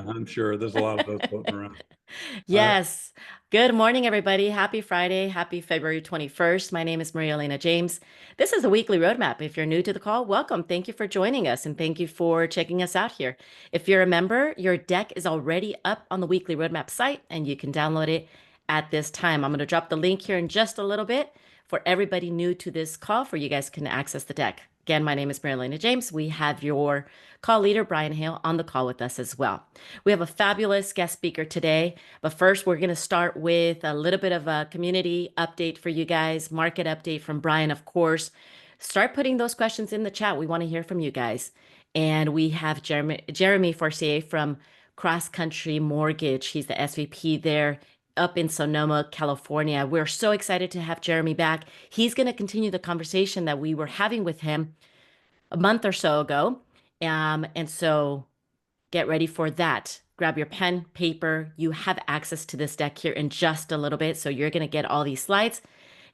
I'm sure there's a lot of those floating around. All right. Yes. Good morning, everybody. Happy Friday. Happy February 21st. My name is Maria Elena James. This is the weekly roadmap. If you're new to the call, welcome. Thank you for joining us and thank you for checking us out here. If you're a member, your deck is already up on the weekly roadmap site and you can download it at this time. I'm going to drop the link here in just a little bit for everybody new to this call for you guys can access the deck. Again, my name is Maria Elena James. We have your call leader, Brian Hale, on the call with us as well. We have a fabulous guest speaker today. But first, we're going to start with a little bit of a community update for you guys, market update from Brian, of course. Start putting those questions in the chat. We want to hear from you guys. And we have Jeremy Forcier from Cross Country Mortgage. He's the SVP there up in Sonoma, California. We're so excited to have Jeremy back. He's going to continue the conversation that we were having with him a month or so ago. And so get ready for that. Grab your pen, paper. You have access to this deck here in just a little bit. So you're going to get all these slides.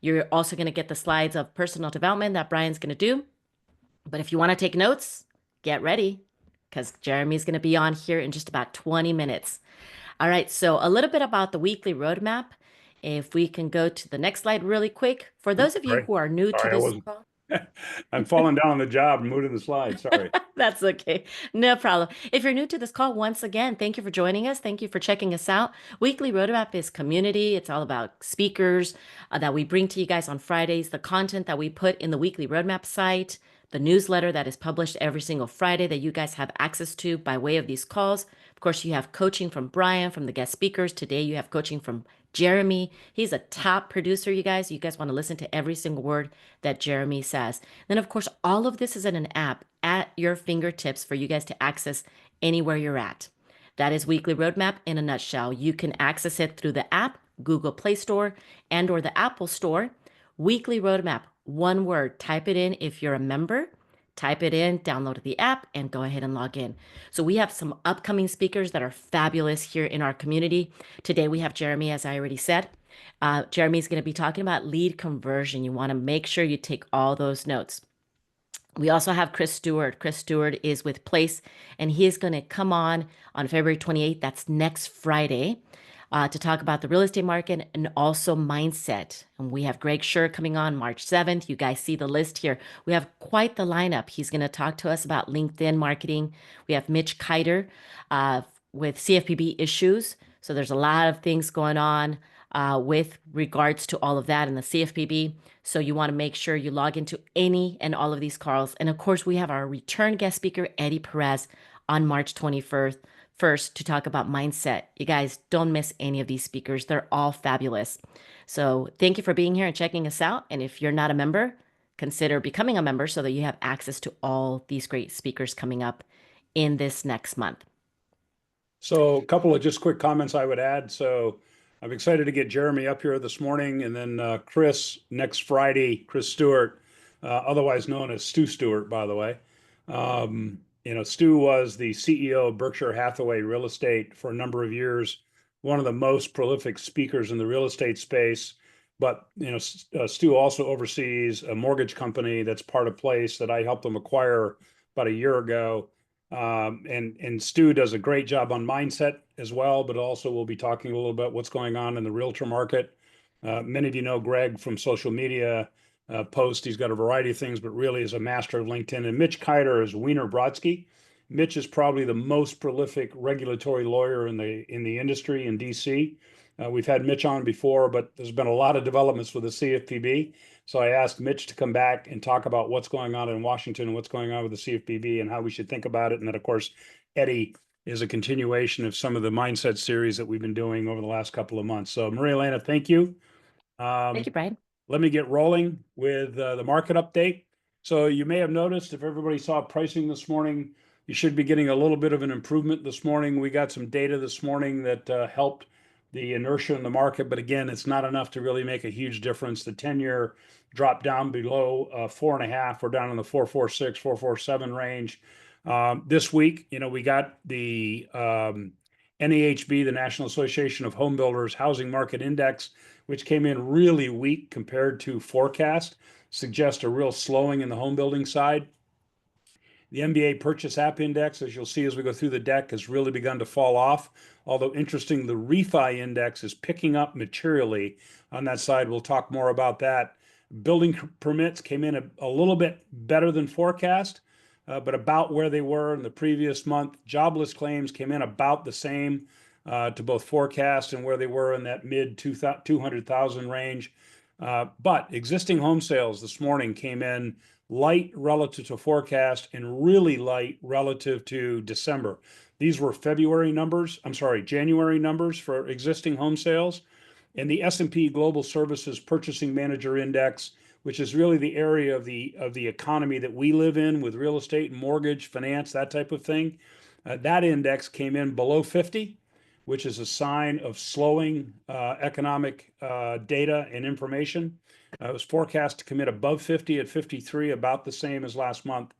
You're also going to get the slides of personal development that Brian's going to do. But if you want to take notes, get ready because Jeremy's going to be on here in just about 20 minutes. All right. So a little bit about the weekly roadmap. If we can go to the next slide really quick. For Oops, those of you sorry. who are new to Sorry, I this wasn't. call, I'm falling down on the job and moving the slide. Sorry. that's okay. No problem. If you're new to this call, once again, thank you for joining us. Thank you for checking us out. Weekly Roadmap is community. It's all about speakers that we bring to you guys on Fridays, the content that we put in the Weekly Roadmap site, the newsletter that is published every single Friday that you guys have access to by way of these calls. Of course, you have coaching from Brian, from the guest speakers. Today, you have coaching from Jeremy. He's a top producer, you guys. You guys want to listen to every single word that Jeremy says. Then, of course, all of this is in an app at your fingertips for you guys to access anywhere you're at. That is Weekly Roadmap in a nutshell. You can access it through the app, Google Play Store, and or the Apple Store. Weekly Roadmap, one word. Type it in if you're a member. Type it in, download the app, and go ahead and log in. So we have some upcoming speakers that are fabulous here in our community. Today we have Jeremy, as I already said. Jeremy's going to be talking about lead conversion. You want to make sure you take all those notes. We also have Chris Stewart. Chris Stewart is with Place, and he is going to come on February 28th. That's next Friday. To talk about the real estate market and also mindset. And we have Greg Schur coming on March 7th. You guys see the list here. We have quite the lineup. He's going to talk to us about LinkedIn marketing. We have Mitch Kiter with CFPB issues. So there's a lot of things going on with regards to all of that in the CFPB. So you want to make sure you log into any and all of these calls. And of course, we have our return guest speaker, Eddie Perez, on March 21st to talk about mindset. You guys don't miss any of these speakers. They're all fabulous. So thank you for being here and checking us out. And if you're not a member, consider becoming a member so that you have access to all these great speakers coming up in this next month. So a couple of just quick comments I would add. So I'm excited to get Jeremy up here this morning, and then Chris next Friday, Chris Stewart, otherwise known as Stu Stewart, by the way. Stu was the CEO of Berkshire Hathaway Real Estate for a number of years, one of the most prolific speakers in the real estate space. But Stu also oversees a mortgage company that's part of Place that I helped him acquire about a year ago. And Stu does a great job on mindset as well, but also we'll be talking a little bit what's going on in the realtor market. Many of you know Greg from social media post. He's got a variety of things, but really is a master of LinkedIn. And Mitch Kiter is Wiener Brodsky. Mitch is probably the most prolific regulatory lawyer in the industry in DC. We've had Mitch on before, but there's been a lot of developments with the CFPB. So I asked Mitch to come back and talk about what's going on in Washington and what's going on with the CFPB and how we should think about it. And then, of course, Eddie is a continuation of some of the mindset series that we've been doing over the last couple of months. So Maria Elena, thank you. Thank you, Brian. Let me get rolling with the market update. So you may have noticed if everybody saw pricing this morning, you should be getting a little bit of an improvement this morning. We got some data this morning that helped the inertia in the market, but again, it's not enough to really make a huge difference. The 10-year dropped down below 4.5. We're down in the 4.46, 4.47 range. This week, we got the NAHB, the National Association of Home Builders Housing Market Index, which came in really weak compared to forecast, suggests a real slowing in the home building side. The MBA Purchase App Index, as you'll see as we go through the deck, has really begun to fall off. Although interesting, the refi index is picking up materially on that side. We'll talk more about that. Building permits came in a little bit better than forecast, but about where they were in the previous month. Jobless claims came in about the same to both forecast and where they were in that mid 200,000 range. But existing home sales this morning came in light relative to forecast and really light relative to December. These were January numbers for existing home sales. And the S&P Global Services Purchasing Manager Index, which is really the area of the economy that we live in with real estate and mortgage, finance, that type of thing. That index came in below 50, which is a sign of slowing economic data and information. It was forecast to come in above 50 at 53, about the same as last month.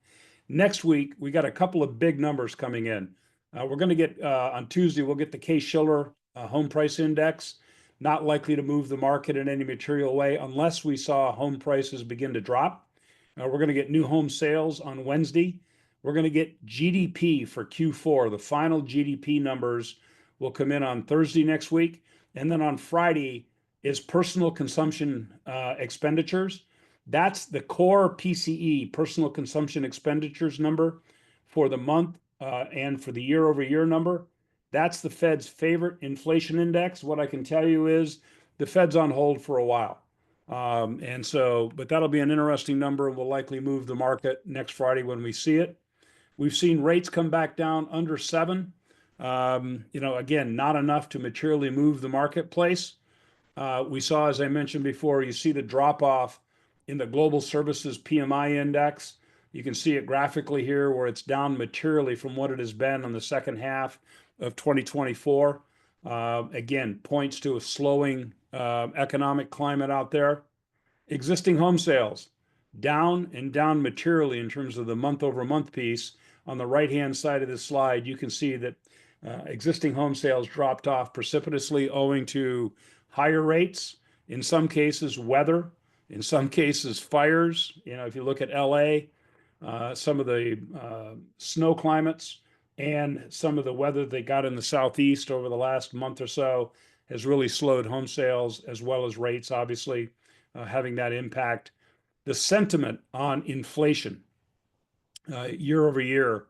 Next week, we got a couple of big numbers coming in. We're going to get on Tuesday, we'll get the Case-Shiller home price index. Not likely to move the market in any material way unless we saw home prices begin to drop. We're going to get new home sales on Wednesday. We're going to get GDP for Q4. The final GDP numbers will come in on Thursday next week. And then on Friday is personal consumption expenditures. That's the core PCE, personal consumption expenditures number for the month and for the year over year number. That's the Fed's favorite inflation index. What I can tell you is the Fed's on hold for a while. But that'll be an interesting number and will likely move the market next Friday when we see it. We've seen rates come back down under 7. Again, not enough to materially move the marketplace. We saw, as I mentioned before, you see the drop off in the global services PMI index. You can see it graphically here where it's down materially from what it has been in the second half of 2024. Again, points to a slowing economic climate out there. Existing home sales down and down materially in terms of the month over month piece. On the right-hand side of this slide, you can see that existing home sales dropped off precipitously owing to higher rates, in some cases weather, in some cases fires. If you look at LA, some of the snow climates and some of the weather they got in the Southeast over the last month or so has really slowed home sales, as well as rates, obviously, having that impact. The sentiment on inflation year over year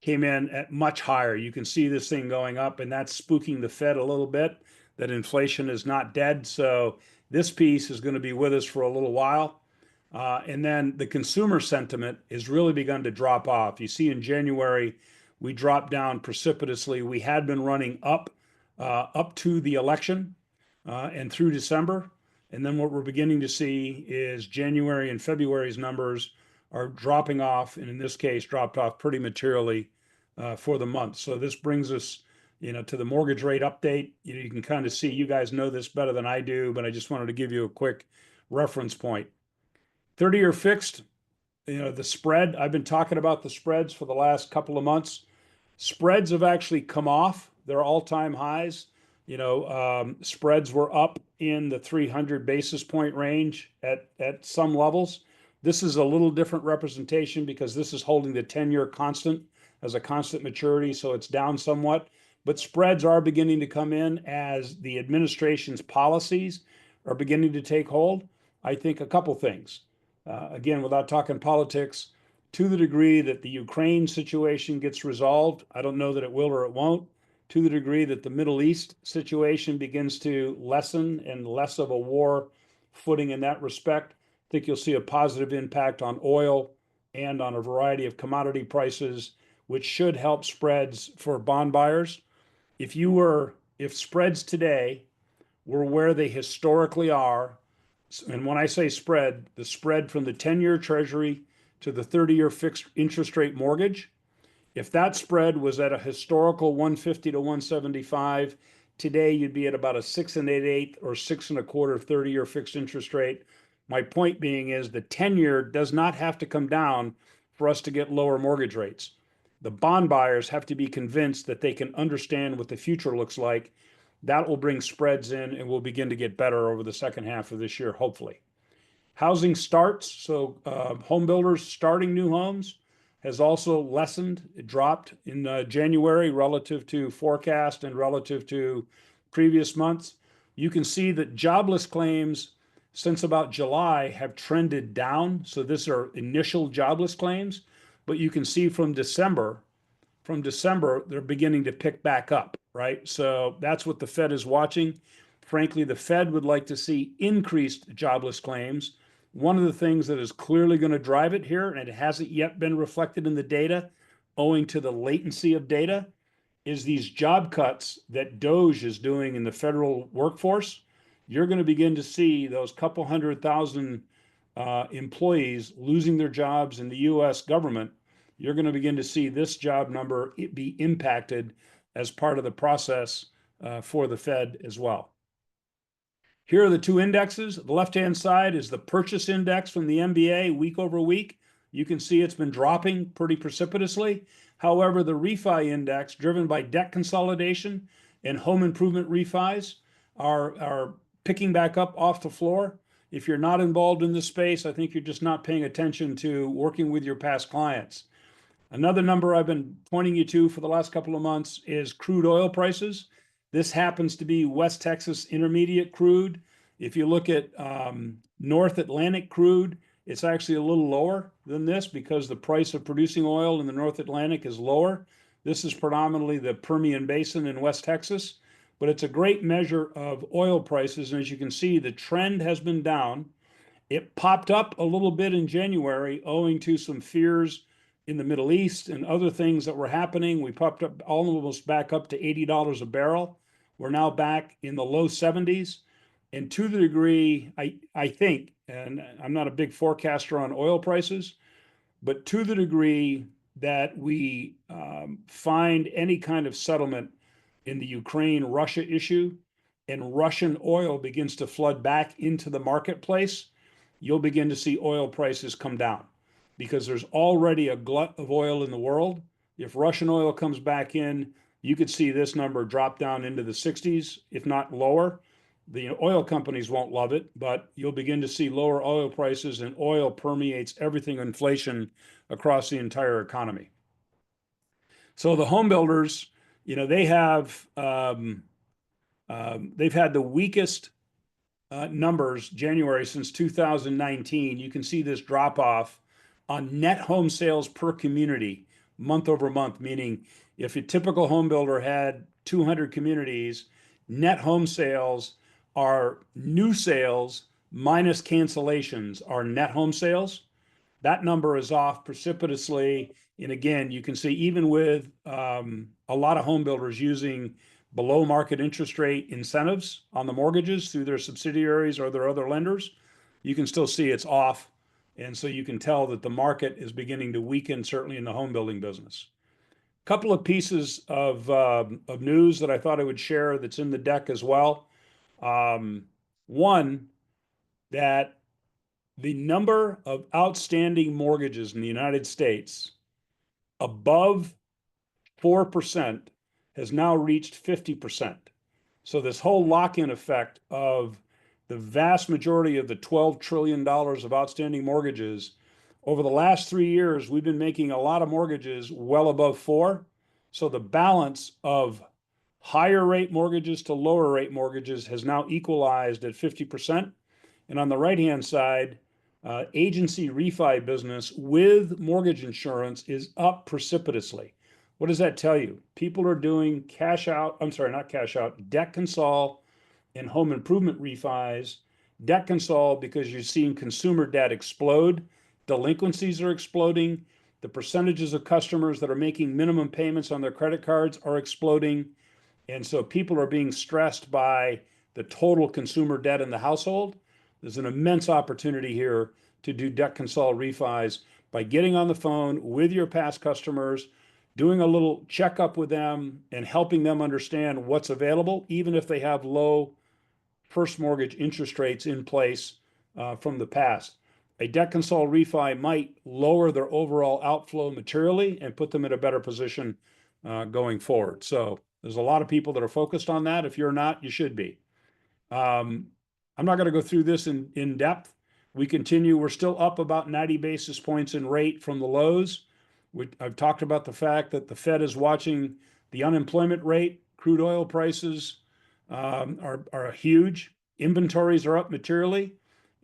came in at much higher. You can see this thing going up, and that's spooking the Fed a little bit, that inflation is not dead. So this piece is going to be with us for a little while. And then the consumer sentiment has really begun to drop off. You see in January, we dropped down precipitously. We had been running up to the election and through December. And then what we're beginning to see is January and February's numbers are dropping off, and in this case, dropped off pretty materially for the month. So this brings us, to the mortgage rate update. You can kind of see, you guys know this better than I do, but I just wanted to give you a quick reference point. 30-year fixed, the spread, I've been talking about the spreads for the last couple of months. Spreads have actually come off their all-time highs. Spreads were up in the 300 basis point range at some levels. This is a little different representation because this is holding the 10-year constant as a constant maturity, so it's down somewhat. But spreads are beginning to come in as the administration's policies are beginning to take hold. I think a couple things. Again, without talking politics, to the degree that the Ukraine situation gets resolved, I don't know that it will or it won't. To the degree that the Middle East situation begins to lessen and less of a war footing in that respect, I think you'll see a positive impact on oil and on a variety of commodity prices, which should help spreads for bond buyers. If spreads today were where they historically are, and when I say spread, the spread from the 10-year Treasury to the 30-year fixed interest rate mortgage, if that spread was at a historical 150 to 175, today you'd be at about a 6 1/8 or 6 1/4 30-year fixed interest rate. My point being is the 10-year does not have to come down for us to get lower mortgage rates. The bond buyers have to be convinced that they can understand what the future looks like. That will bring spreads in and will begin to get better over the second half of this year, hopefully. Housing starts, so home builders starting new homes has also lessened. It dropped in January relative to forecast and relative to previous months. You can see that jobless claims since about July have trended down. So these are initial jobless claims, but you can see from December, they're beginning to pick back up, right? So that's what the Fed is watching. Frankly, the Fed would like to see increased jobless claims. One of the things that is clearly going to drive it here, and it hasn't yet been reflected in the data, owing to the latency of data, is these job cuts that DOGE is doing in the federal workforce. You're going to begin to see those couple 100,000 employees losing their jobs in the US government. You're going to begin to see this job number be impacted as part of the process for the Fed as well. Here are the two indexes. The left-hand side is the purchase index from the MBA week over week. You can see it's been dropping pretty precipitously. However, the refi index, driven by debt consolidation and home improvement refis, are picking back up off the floor. If you're not involved in this space, I think you're just not paying attention to working with your past clients. Another number I've been pointing you to for the last couple of months is crude oil prices. This happens to be West Texas Intermediate crude. If you look at North Atlantic crude, it's actually a little lower than this because the price of producing oil in the North Atlantic is lower. This is predominantly the Permian Basin in West Texas, but it's a great measure of oil prices. And as you can see, the trend has been down. It popped up a little bit in January owing to some fears in the Middle East and other things that were happening. We popped up almost back up to $80 a barrel. We're now back in the low 70s. And to the degree, I think, and I'm not a big forecaster on oil prices, but to the degree that we find any kind of settlement in the Ukraine-Russia issue and Russian oil begins to flood back into the marketplace, you'll begin to see oil prices come down because there's already a glut of oil in the world. If Russian oil comes back in, you could see this number drop down into the 60s, if not lower. The oil companies won't love it, but you'll begin to see lower oil prices, and oil permeates everything inflation across the entire economy. So the home builders, they've had the weakest numbers January since 2019. You can see this drop off on net home sales per community month over month, meaning if a typical home builder had 200 communities, net home sales are new sales minus cancellations are net home sales. That number is off precipitously. And again, you can see even with a lot of home builders using below market interest rate incentives on the mortgages through their subsidiaries or their other lenders, you can still see it's off. And so you can tell that the market is beginning to weaken, certainly in the home building business. A couple of pieces of news that I thought I would share that's in the deck as well. One, that the number of outstanding mortgages in the United States above 4% has now reached 50%. So this whole lock-in effect of the vast majority of the $12 trillion of outstanding mortgages, over the last 3 years, we've been making a lot of mortgages well above 4. So the balance of higher rate mortgages to lower rate mortgages has now equalized at 50%. And on the right-hand side, agency refi business with mortgage insurance is up precipitously. What does that tell you? People are doing debt consol and home improvement refis. Debt consol because you're seeing consumer debt explode. Delinquencies are exploding. The percentages of customers that are making minimum payments on their credit cards are exploding. And so people are being stressed by the total consumer debt in the household. There's an immense opportunity here to do debt consol refis by getting on the phone with your past customers, doing a little checkup with them and helping them understand what's available, even if they have low first mortgage interest rates in place from the past. A debt consol refi might lower their overall outflow materially and put them in a better position going forward. So there's a lot of people that are focused on that. If you're not, you should be. I'm not going to go through this in depth. We continue. We're still up about 90 basis points in rate from the lows. I've talked about the fact that the Fed is watching the unemployment rate, crude oil prices are huge. Inventories are up materially.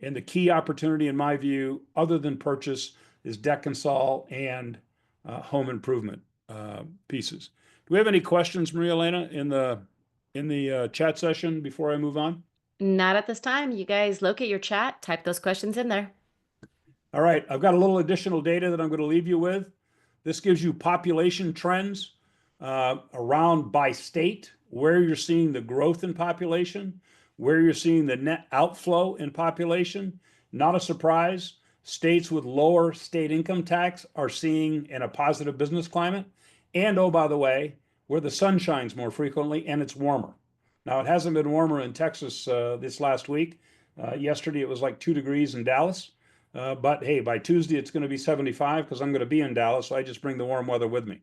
And the key opportunity, in my view, other than purchase, is debt consol and home improvement pieces. Do we have any questions, Maria Elena, in the chat session before I move on? Not at this time. You guys locate your chat, type those questions in there. All right, I've got a little additional data that I'm going to leave you with. This gives you population trends around by state, where you're seeing the growth in population, where you're seeing the net outflow in population. Not a surprise. States with lower state income tax are seeing in a positive business climate. And oh, by the way, where the sun shines more frequently and it's warmer. Now, it hasn't been warmer in Texas this last week. Yesterday, it was like 2 degrees in Dallas. But hey, by Tuesday, it's going to be 75 because I'm going to be in Dallas. So I just bring the warm weather with me.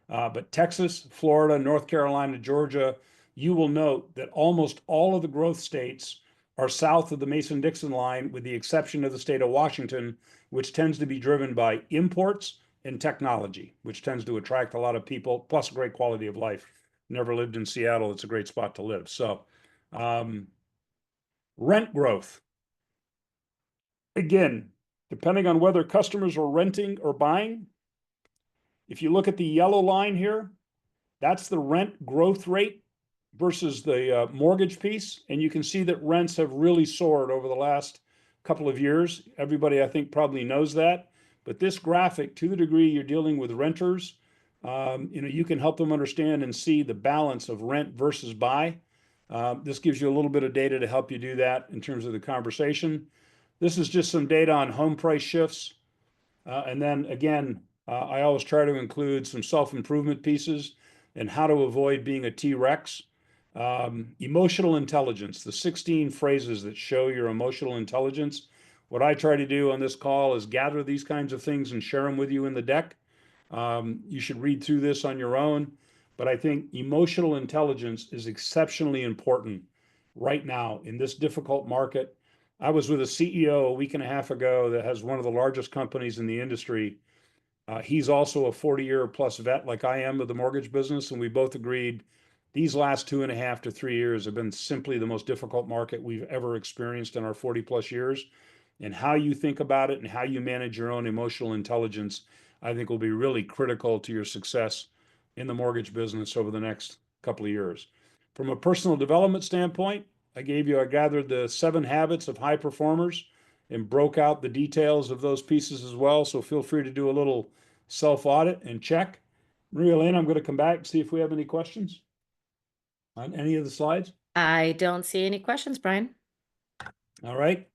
But Texas, Florida, North Carolina, Georgia, you will note that almost all of the growth states are south of the Mason-Dixon line, with the exception of the state of Washington, which tends to be driven by imports and technology, which tends to attract a lot of people, plus great quality of life. Never lived in Seattle. It's a great spot to live. So, rent growth. Again, depending on whether customers are renting or buying, if you look at the yellow line here, that's the rent growth rate versus the mortgage piece. And you can see that rents have really soared over the last couple of years. Everybody, I think, probably knows that. But this graphic, to the degree you're dealing with renters, you can help them understand and see the balance of rent versus buy. This gives you a little bit of data to help you do that in terms of the conversation. This is just some data on home price shifts. And then again, I always try to include some self-improvement pieces and how to avoid being a T-Rex. Emotional intelligence, the 16 phrases that show your emotional intelligence. What I try to do on this call is gather these kinds of things and share them with you in the deck. You should read through this on your own, but I think emotional intelligence is exceptionally important right now in this difficult market. I was with a CEO a week and a half ago that has one of the largest companies in the industry. He's also a 40-year plus vet like I am of the mortgage business, and we both agreed these last 2.5 to 3 years have been simply the most difficult market we've ever experienced in our 40 plus years. And how you think about it and how you manage your own emotional intelligence, I think, will be really critical to your success in the mortgage business over the next couple of years. From a personal development standpoint, I gathered the 7 habits of high performers and broke out the details of those pieces as well. So feel free to do a little self-audit and check. Maria Elena, I'm going to come back and see if we have any questions on any of the slides. I don't see any questions, Brian. All right.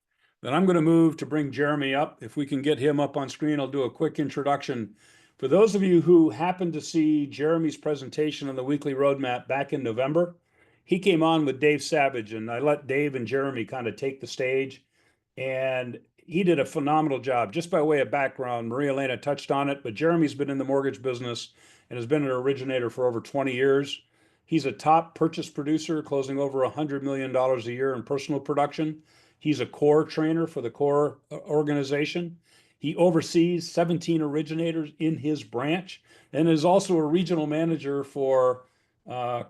Then I'm going to move to bring Jeremy up. If we can get him up on screen, I'll do a quick introduction. For those of you who happened to see Jeremy's presentation on the weekly roadmap back in November, he came on with Dave Savage, and I let Dave and Jeremy kind of take the stage. And he did a phenomenal job. Just by way of background, Maria Elena touched on it, but Jeremy's been in the mortgage business and has been an originator for over 20 years. He's a top purchase producer, closing over $100 million a year in personal production. He's a core trainer for the core organization. He oversees 17 originators in his branch and is also a regional manager for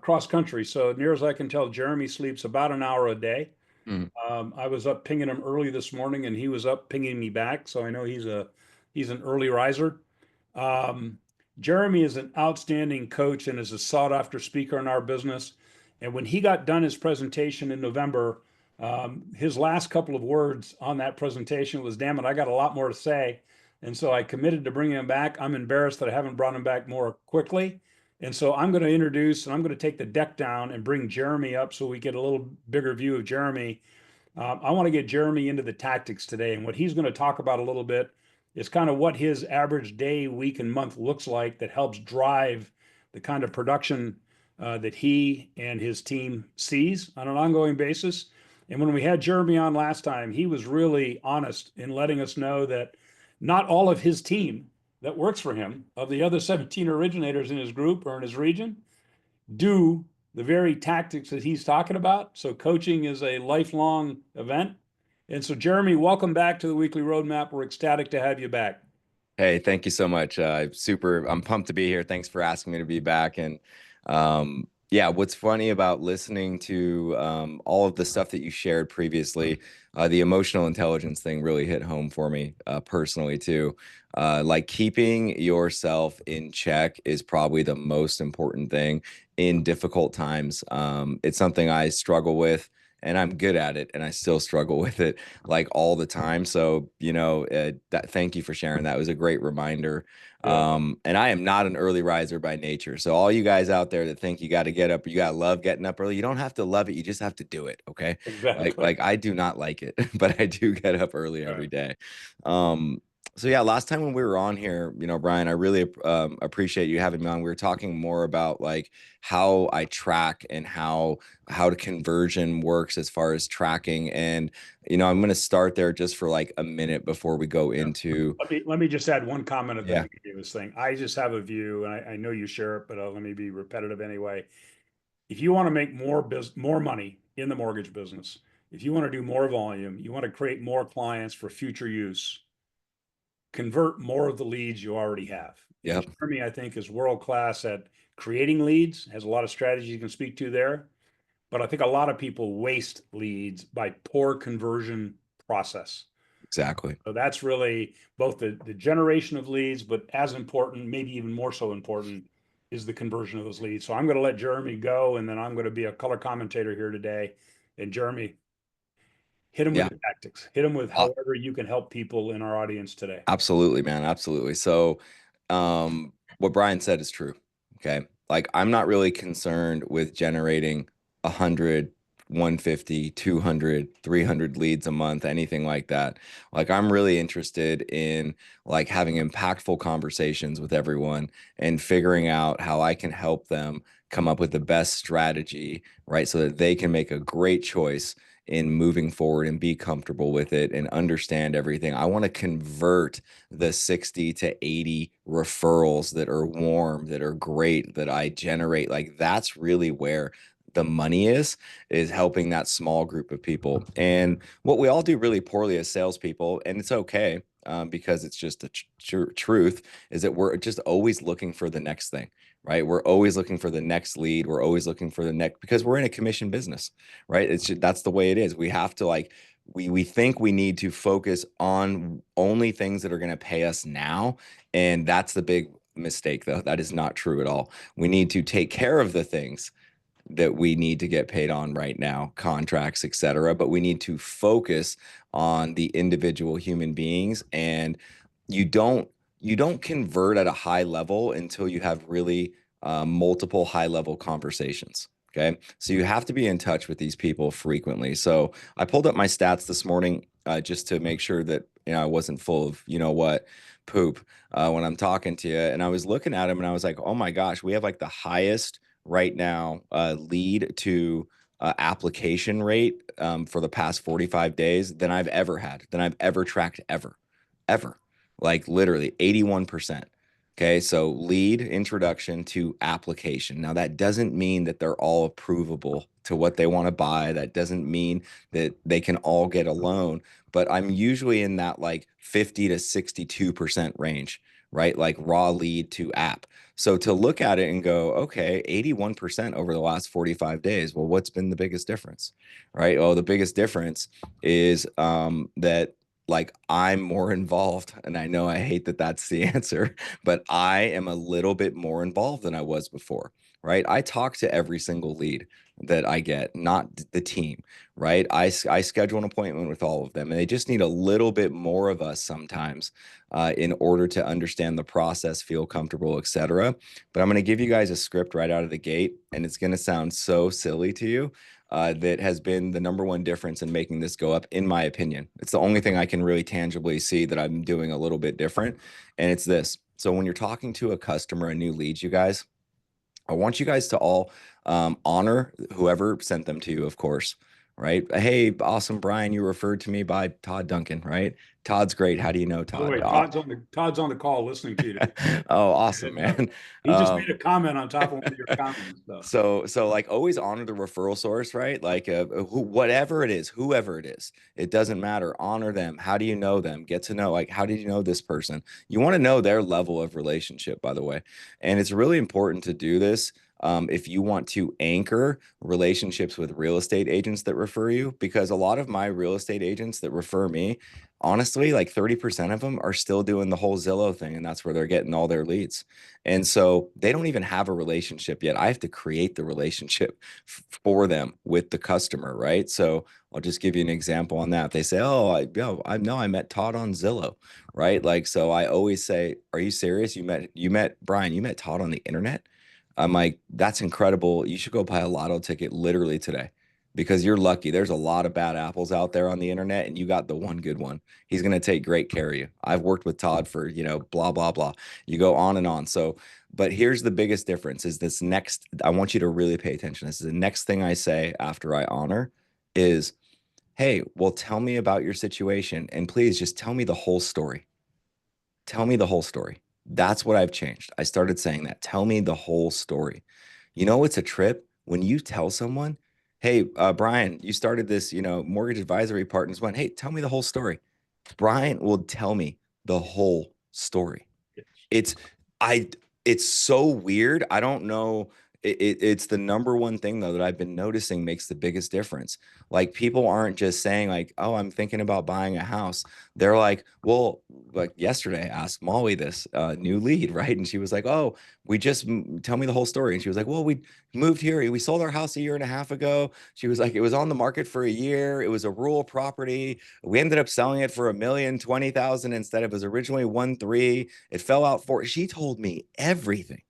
cross country. So near as I can tell, Jeremy sleeps about an hour a day. I was up pinging him early this morning, and he was up pinging me back. So I know he's an early riser. Jeremy is an outstanding coach and is a sought after speaker in our business. And when he got done his presentation in November, his last couple of words on that presentation was, "Damn it, I got a lot more to say." And so I committed to bringing him back. I'm embarrassed that I haven't brought him back more quickly. And so I'm going to introduce, and I'm going to take the deck down and bring Jeremy up so we get a little bigger view of Jeremy. I want to get Jeremy into the tactics today. And what he's going to talk about a little bit is kind of what his average day, week, and month looks like that helps drive the kind of production that he and his team sees on an ongoing basis. And when we had Jeremy on last time, he was really honest in letting us know that not all of his team that works for him, of the other 17 originators in his group or in his region, do the very tactics that he's talking about. So coaching is a lifelong event. And so, Jeremy, welcome back to the Weekly Roadmap. We're ecstatic to have you back. Hey, thank you so much. I'm pumped to be here. Thanks for asking me to be back. And yeah, what's funny about listening to all of the stuff that you shared previously, the emotional intelligence thing really hit home for me personally too. Like keeping yourself in check is probably the most important thing in difficult times. It's something I struggle with. And I'm good at it, and I still struggle with it like all the time. So, thank you for sharing that. It was a great reminder. Yeah, And I am not an early riser by nature. So all you guys out there that think you got to get up, you got to love getting up early, you don't have to love it. You just have to do it. Okay. Like, exactly. like I do not like it, but I do get up early every Right. day. Um, so yeah, last time when we were on here, Brian, I really appreciate you having me on. We were talking more about like how I track and how the conversion works as far as tracking. And, I'm going to start there just for like a minute before we go Yeah. into, Let me just add one comment at the yeah, beginning of this thing. I just have a view, and I know you share it, but let me be repetitive anyway. If you want to make more money in the mortgage business, if you want to do more volume, you want to create more clients for future use, convert more of the leads you already have. And yep, Jeremy, I think, is world class at creating leads, has a lot of strategies you can speak to there. But I think a lot of people waste leads by poor conversion process. exactly. So that's really both the generation of leads, but as important, maybe even more so important, is the conversion of those leads. So I'm going to let Jeremy go, and then I'm going to be a color commentator here today. And Jeremy, hit him with Yeah. the tactics, hit him with however you can help people in our audience today. Absolutely, man. Absolutely. So, what Brian said is true. Okay. Like, I'm not really concerned with generating 100, 150, 200, 300 leads a month, anything like that. Like, I'm really interested in like having impactful conversations with everyone and figuring out how I can help them come up with the best strategy, right? So that they can make a great choice in moving forward and be comfortable with it and understand everything. I want to convert the 60 to 80 referrals that are warm, that are great, that I generate. Like that's really where the money is helping that small group of people. And what we all do really poorly as salespeople, and it's okay because it's just the truth, is that we're just always looking for the next thing, right? We're always looking for the next lead. We're always looking for the next because we're in a commission business, right? That's the way it is. We have to like we think we need to focus on only things that are going to pay us now, and that's the big mistake though. That is not true at all. We need to take care of the things that we need to get paid on right now, contracts, etc. But we need to focus on the individual human beings, and you don't you don't convert at a high level until you have really multiple high level conversations. Okay, so you have to be in touch with these people frequently. So I pulled up my stats this morning just to make sure that I wasn't full of what poop when I'm talking to you, and I was looking at them and I was like, oh my gosh, we have like the highest right now lead to application rate for the past 45 days than I've ever had, than I've ever tracked ever. Like literally 81%. Okay, so lead introduction to application. Now, that doesn't mean that they're all approvable to what they want to buy. That doesn't mean that they can all get a loan, but I'm usually in that like 50 to 62% range, right? Like raw lead to app. So to look at it and go, okay, 81% over the last 45 days. Well, what's been the biggest difference? Right? Well, the biggest difference is that like I'm more involved. And I know I hate that that's the answer, but I am a little bit more involved than I was before. Right? I talk to every single lead that I get, not the team, right? I schedule an appointment with all of them, and they just need a little bit more of us sometimes in order to understand the process, feel comfortable, etc. But I'm going to give you guys a script right out of the gate, and it's going to sound so silly to you. That has been the number one difference in making this go up, in my opinion. It's the only thing I can really tangibly see that I'm doing a little bit different. And it's this. So when you're talking to a customer, a new lead, you guys, I want you guys to all honor whoever sent them to you, of course. right? Hey, awesome, Brian, you referred to me by Todd Duncan, right? Todd's great. How do you know By the Todd? way, Todd's on the call listening to you today. Oh, awesome, Heads up. man. He just made a comment on top of one of your comments. So So like always honor the referral source, right? Like whatever it is, whoever it is, it doesn't matter. Honor them. How do you know them? Get to know, like, how did you know this person? You want to know their level of relationship, by the way. And it's really important to do this if you want to anchor relationships with real estate agents that refer you, because a lot of my real estate agents that refer me, honestly, like 30% of them are still doing the whole Zillow thing, and that's where they're getting all their leads. And so they don't even have a relationship yet. I have to create the relationship for them with the customer, right? So I'll just give you an example on that. If they say, "Oh, I know I met Todd on Zillow," right? Like, so I always say, "Are you serious? You met Brian? You met Todd on the internet?" I'm like, "That's incredible. You should go buy a lotto ticket literally today." Because you're lucky. There's a lot of bad apples out there on the internet, and you got the one good one. He's going to take great care of you. I've worked with Todd for, blah, blah, blah. You go on and on. So, but here's the biggest difference is this next, I want you to really pay attention. This is the next thing I say after I honor is, hey, well, tell me about your situation. And please just tell me the whole story. Tell me the whole story. That's what I've changed. I started saying that. Tell me the whole story. It's a trip when you tell someone, hey, Brian, you started this, mortgage advisory partners went, hey, tell me the whole story. Brian will tell me the whole story. yes. It's I it's so weird. I don't know. It's the number one thing though that I've been noticing makes the biggest difference. Like people aren't just saying like, "Oh, I'm thinking about buying a house." They're like, "Well, like yesterday, I asked Molly this new lead, right?" And she was like, "Oh, we just tell me the whole story." And she was like, "Well, we moved here. We sold our house a year and a half ago." She was like, "It was on the market for a year. It was a rural property. We ended up selling it for 1,020,000 instead of it was originally 1.3. It fell out for." She told me everything.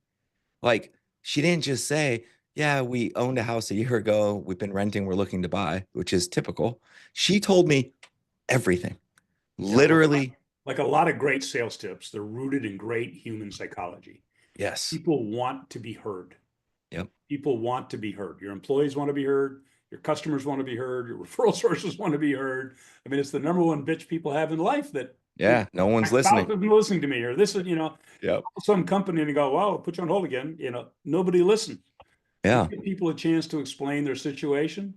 Like she didn't just say, "Yeah, we owned a house a year ago. We've been renting. We're looking to buy," which is typical. She told me everything. Yeah, well, Literally. like a lot of great sales tips, they're rooted in great human psychology. Yes. People want to be heard. Yep. People want to be heard. Your employees want to be heard. Your customers want to be heard. Your referral sources want to be heard. I mean, it's the number one bitch people have in life that Yeah. No my one's spouse listening. isn't listening to me, or this is, Yep. some company and go, well, I'll put you on hold again. Nobody listens. You Yeah. give people a chance to explain their situation.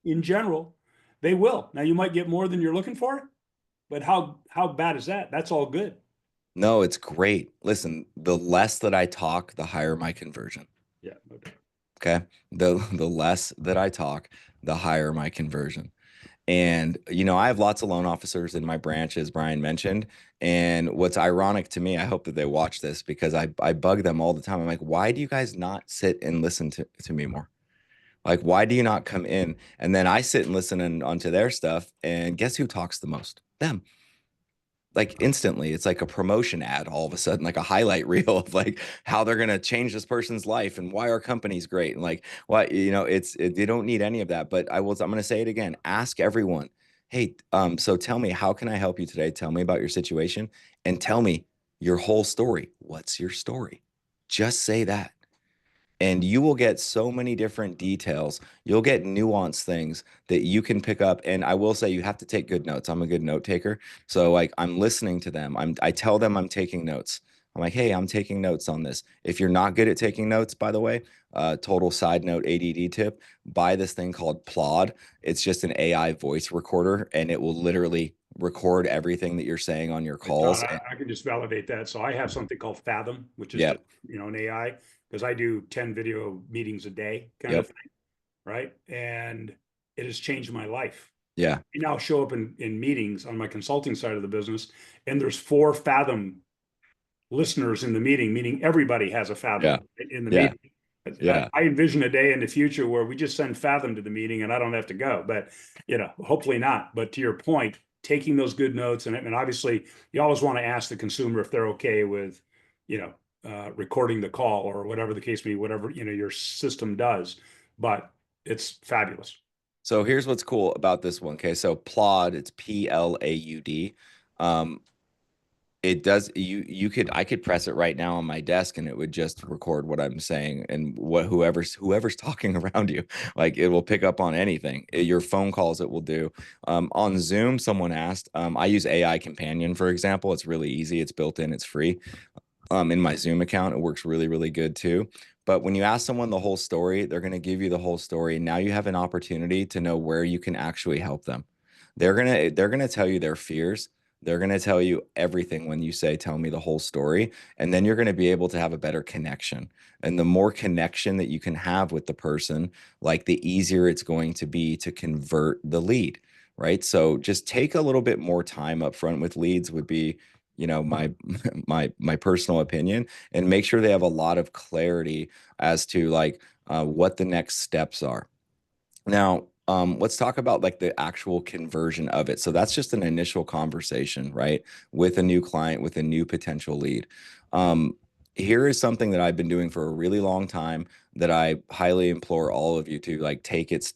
In general, they will. Now you might get more than you're looking for, but how bad is that? That's all good. No, it's great. Listen, the less that I talk, the higher my conversion. Yeah, no doubt. Okay. The less that I talk, the higher my conversion. And, I have lots of loan officers in my branch, as Brian mentioned. And what's ironic to me, I hope that they watch this because I bug them all the time. I'm like, why do you guys not sit and listen to me more? Like, why do you not come in? And then I sit and listen onto their stuff. And guess who talks the most? Them. Like instantly, it's like a promotion ad all of a sudden, like a highlight reel of like how they're going to change this person's life and why our company's great. And like, why, they don't need any of that. But I'm going to say it again. Ask everyone, hey, so tell me, how can I help you today? Tell me about your situation and tell me your whole story. What's your story? Just say that and you will get so many different details. You'll get nuanced things that you can pick up. And I will say you have to take good notes. I'm a good note taker. So like I'm listening to them. I tell them I'm taking notes. I'm like, hey, I'm taking notes on this. If you're not good at taking notes, by the way, total side note ADD tip, buy this thing called Plod. It's just an AI voice recorder and it will literally record everything that you're saying on your John, calls. I can just validate that. So I have something called Fathom, which is just, Yep. an AI, because I do 10 video meetings a day kind of Yep. thing, right? And it has changed my life. Yeah. I now show up in meetings on my consulting side of the business, and there's 4 Fathom listeners in the meeting, meaning everybody has a Yeah. Fathom in the Yeah. meeting. Yeah. I envision a day in the future where we just send Fathom to the meeting and I don't have to go, but hopefully not. But to your point, taking those good notes and obviously you always want to ask the consumer if they're okay with, recording the call or whatever the case may be, whatever, your system does, but it's fabulous. So here's what's cool about this one. Okay. So Plod, it's Plaud. Um, It does. I could press it right now on my desk and it would just record what I'm saying and whoever's talking around you. Like it will pick up on anything. Your phone calls it will do. On Zoom, someone asked, I use AI Companion, for example. It's really easy. It's built in, it's free. In my Zoom account, it works really, really good too. But when you ask someone the whole story, they're going to give you the whole story. Now you have an opportunity to know where you can actually help them. They're gonna tell you their fears. They're gonna tell you everything when you say, "Tell me the whole story," and then you're gonna be able to have a better connection. And the more connection that you can have with the person, like the easier it's going to be to convert the lead, right? So just take a little bit more time up front with leads would be, my my personal opinion, and make sure they have a lot of clarity as to like what the next steps are. Now, let's talk about like the actual conversion of it. So that's just an initial conversation, right? With a new client, with a new potential lead. Um, Here is something that I've been doing for a really long time that I highly implore all of you to like take it,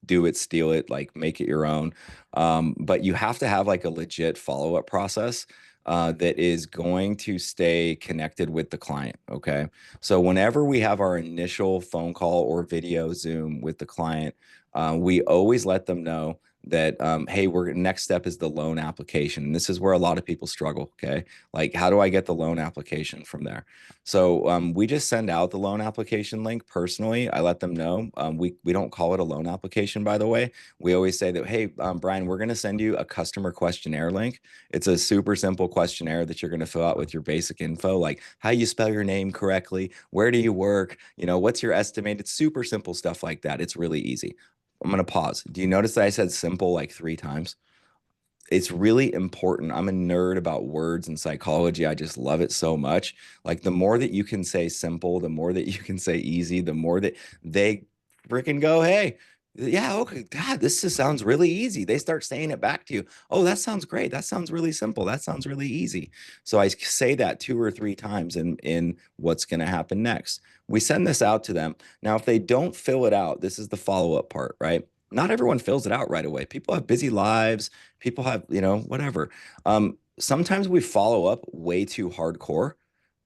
do it, steal it, like make it your own. But you have to have like a legit follow-up process that is going to stay connected with the client. Okay. So whenever we have our initial phone call or video Zoom with the client, we always let them know that, hey, next step is the loan application. And this is where a lot of people struggle. Okay. Like, how do I get the loan application from there? So we just send out the loan application link personally. I let them know. We don't call it a loan application, by the way. We always say that, hey, Brian, we're going to send you a customer questionnaire link. It's a super simple questionnaire that you're going to fill out with your basic info, like how you spell your name correctly, where do you work, what's your estimate. It's super simple stuff like that. It's really easy. I'm going to pause. Do you notice that I said simple like 3 times? It's really important. I'm a nerd about words and psychology. I just love it so much. Like the more that you can say simple, the more that you can say easy, the more that they freaking go, hey, yeah, okay, God, this just sounds really easy. They start saying it back to you. Oh, that sounds great. That sounds really simple. That sounds really easy. So I say that 2 or 3 times in what's going to happen next. We send this out to them. Now, if they don't fill it out, this is the follow-up part, right? Not everyone fills it out right away. People have busy lives. People have, whatever. Sometimes we follow up way too hardcore,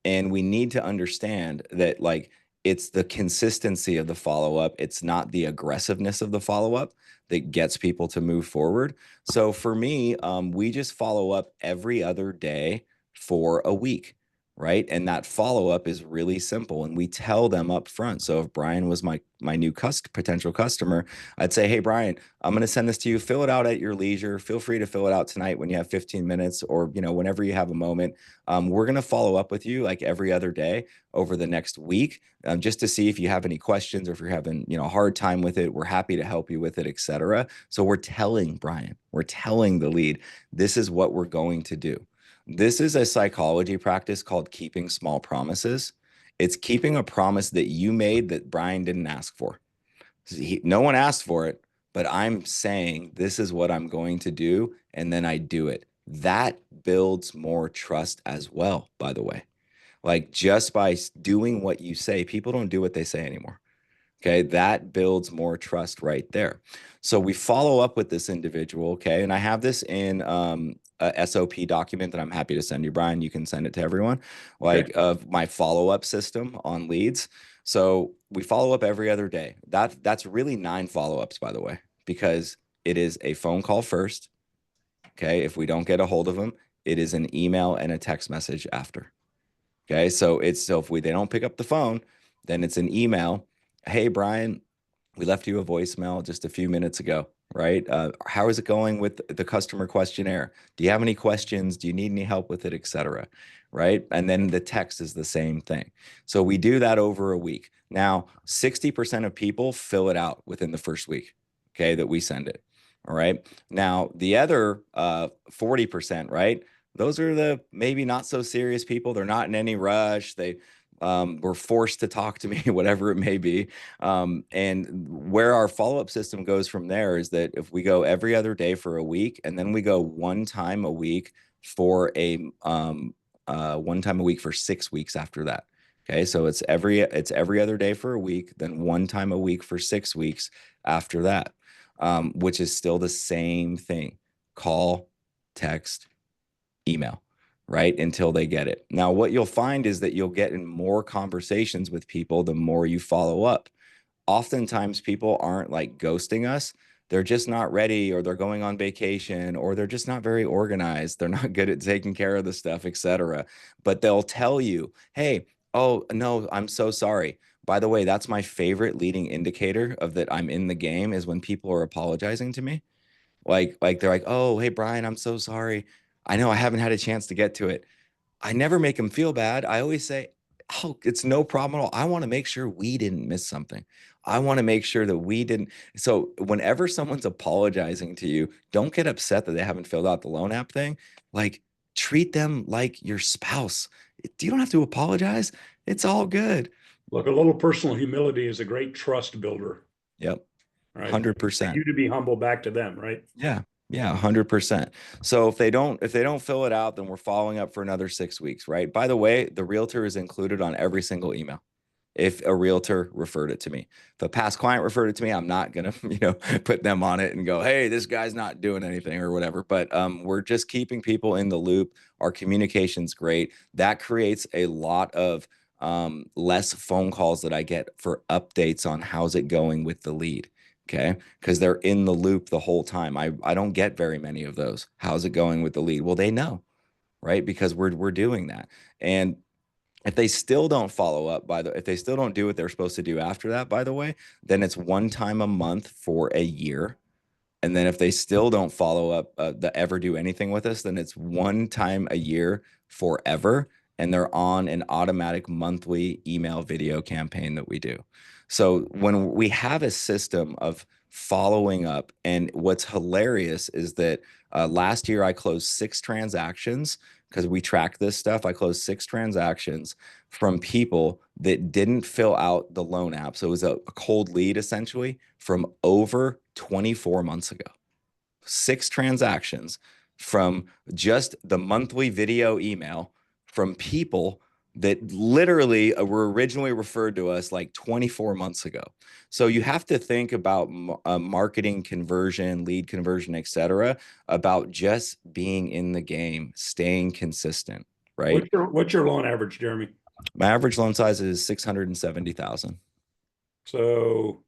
and we need to understand that like it's the consistency of the follow up. It's not the aggressiveness of the follow up that gets people to move forward. So for me, we just follow up every other day for a week. Right. And that follow up is really simple. And we tell them up front. So if Brian was my new potential customer, I'd say, hey, Brian, I'm going to send this to you. Fill it out at your leisure. Feel free to fill it out tonight when you have 15 minutes or, whenever you have a moment. We're going to follow up with you like every other day over the next week, just to see if you have any questions or if you're having, a hard time with it. We're happy to help you with it, etc. So we're telling Brian, we're telling the lead, this is what we're going to do. This is a psychology practice called keeping small promises. It's keeping a promise that you made that Brian didn't ask for. No one asked for it, but I'm saying this is what I'm going to do, and then I do it. That builds more trust as well, by the way. Like just by doing what you say, people don't do what they say anymore. Okay, that builds more trust right there. So we follow up with this individual. Okay, and I have this in a SOP document that I'm happy to send you, Brian. You can send it to everyone, like of my follow-up system on leads. So we follow up every other day. That's really 9 follow-ups, by the way, because it is a phone call first. Okay, if we don't get a hold of them, it is an email and a text message after. Okay, so if they don't pick up the phone, then it's an email. Hey, Brian, we left you a voicemail just a few minutes ago, right? How is it going with the customer questionnaire? Do you have any questions? Do you need any help with it, etc. Right? And then the text is the same thing. So we do that over a week. Now, 60% of people fill it out within the first week, okay, that we send it. All right. Now, the other 40%, right? Those are the maybe not so serious people. They're not in any rush. They were forced to talk to me, whatever it may be. And where our follow-up system goes from there is that if we go every other day for a week, and then we go one time a week for 6 weeks after that. Okay, so it's every other day for a week, then one time a week for 6 weeks after that, which is still the same thing: call, text, email, right? Until they get it. Now, what you'll find is that you'll get in more conversations with people the more you follow up. Oftentimes people aren't like ghosting us. They're just not ready, or they're going on vacation, or they're just not very organized. They're not good at taking care of the stuff, etc. But they'll tell you, hey, oh no, I'm so sorry. By the way, that's my favorite leading indicator of that I'm in the game, is when people are apologizing to me. Like they're like, oh, hey, Brian, I'm so sorry. I know I haven't had a chance to get to it. I never make them feel bad. I always say, oh, it's no problem at all. I want to make sure we didn't miss something. I want to make sure that we didn't. So whenever someone's apologizing to you, don't get upset that they haven't filled out the loan app thing. Like, treat them like your spouse. You don't have to apologize. It's all good. Look, a little personal humility is a great trust builder, Yep. right? For 100%. you to be humble back to them, right? Yeah. Yeah, 100%. So if they don't fill it out, then we're following up for another 6 weeks, right? By the way, the realtor is included on every single email. If a realtor referred it to me, if a past client referred it to me, I'm not gonna, put them on it and go, hey, this guy's not doing anything or whatever. But we're just keeping people in the loop. Our communication's great. That creates a lot of less phone calls that I get for updates on how's it going with the lead. Okay. Because they're in the loop the whole time. I don't get very many of those. How's it going with the lead? Well, they know, right? Because we're doing that. And if they still don't follow up, if they still don't do what they're supposed to do after that, by the way, then it's one time a month for a year. And then if they still don't follow up, ever do anything with us, then it's one time a year forever. And they're on an automatic monthly email video campaign that we do. So when we have a system of following up, and what's hilarious is that last year I closed 6 transactions, because we track this stuff. I closed 6 transactions from people that didn't fill out the loan app. So it was a cold lead essentially from over 24 months ago. 6 transactions from just the monthly video email from people that literally were originally referred to us like 24 months ago. So you have to think about marketing conversion, lead conversion, etc., about just being in the game, staying consistent, right? What's your loan average, Jeremy? My average loan size is 670,000. So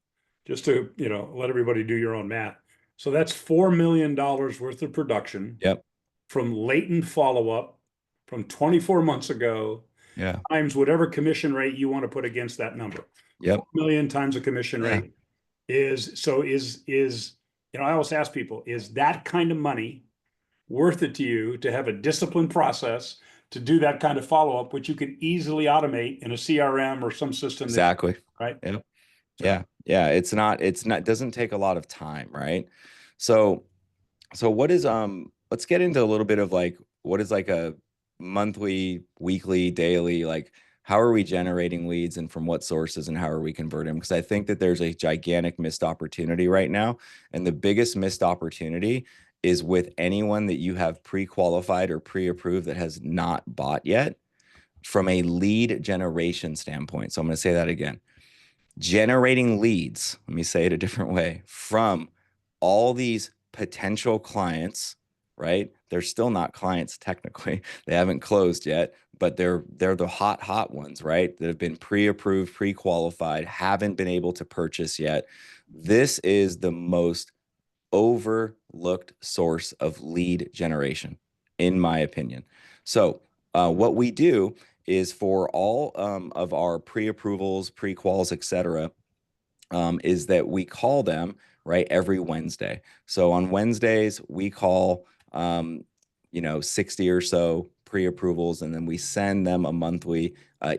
just to, let everybody do your own math. So that's $4 million worth of production Yep. from latent follow-up from 24 months ago, Yeah. times whatever commission rate you want to put against that number. Yep. 4 million times a commission rate is, I always ask people, is that kind of money worth it to you to have a disciplined process to do that kind of follow-up, which you can easily automate in a CRM or some system? Exactly. Right. Yep. Yeah. It's not, it doesn't take a lot of time, right? So what is, let's get into a little bit of like, what is like a monthly, weekly, daily, like how are we generating leads and from what sources and how are we converting? Because I think that there's a gigantic missed opportunity right now. And the biggest missed opportunity is with anyone that you have pre-qualified or pre-approved that has not bought yet from a lead generation standpoint. So I'm going to say that again. Generating leads, let me say it a different way, from all these potential clients, right? They're still not clients technically. They haven't closed yet, but they're the hot ones, right? That have been pre-approved, pre-qualified, haven't been able to purchase yet. This is the most overlooked source of lead generation, in my opinion. So what we do is for all of our pre-approvals, pre-quals, etc., is that we call them right every Wednesday. So on Wednesdays we call 60 or so pre-approvals, and then we send them a monthly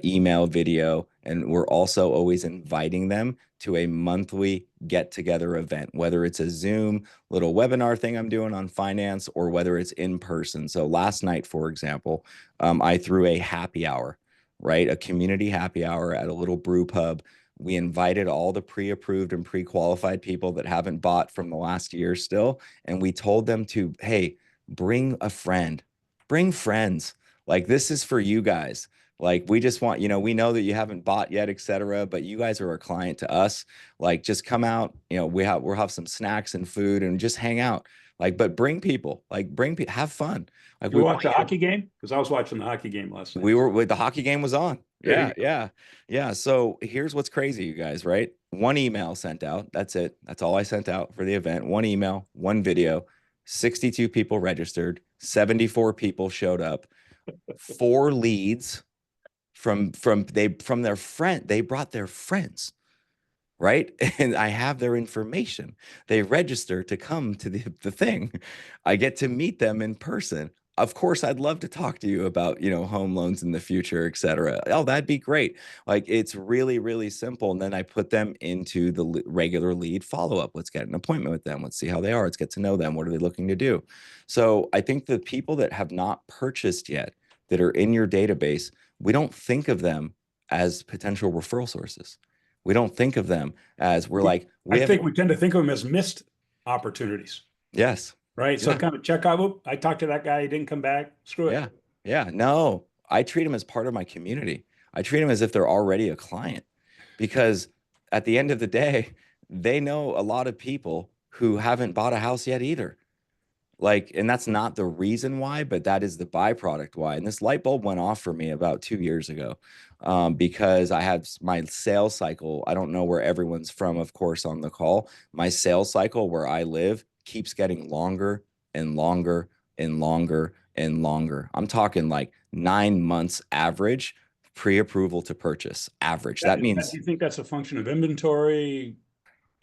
email video, and we're also always inviting them to a monthly get-together event, whether it's a Zoom little webinar thing I'm doing on finance or whether it's in person. So last night, for example, I threw a happy hour, right? A community happy hour at a little brew pub. We invited all the pre-approved and pre-qualified people that haven't bought from the last year still, and we told them to, hey, bring a friend, bring friends. Like, this is for you guys. Like, we just want, we know that you haven't bought yet, et cetera, but you guys are a client to us. Like, just come out, we'll have some snacks and food and just hang out. Like, but bring people, have fun. Like, You we watch want the you to, hockey game? Because I was watching the hockey game last night. we were with the hockey game was on. There you Yeah, go. yeah, yeah. So here's what's crazy, you guys, right? One email sent out. That's it. That's all I sent out for the event. One email, one video, 62 people registered, 74 people showed up, 4 leads from their friend. They brought their friends, right? And I have their information. They register to come to the thing. I get to meet them in person. Of course, I'd love to talk to you about, home loans in the future, et cetera. Oh, that'd be great. Like, it's really, really simple. And then I put them into the regular lead follow-up. Let's get an appointment with them. Let's see how they are. Let's get to know them. What are they looking to do? So I think the people that have not purchased yet, that are in your database, we don't think of them as potential referral sources. We don't think of them as we I have, think we tend to think of them as missed opportunities, yes. right? So Yeah. kind of check out, whoop, I talked to that guy, he didn't come back. Screw it. Yeah. Yeah. No, I treat them as part of my community. I treat them as if they're already a client, because at the end of the day, they know a lot of people who haven't bought a house yet either. Like, and that's not the reason why, but that is the byproduct why. And this light bulb went off for me about 2 years ago, because I had my sales cycle. I don't know where everyone's from, of course, on the call. My sales cycle where I live keeps getting longer and longer and longer and longer. I'm talking like 9 months average pre-approval to purchase average. That Do means you think that's a function of inventory,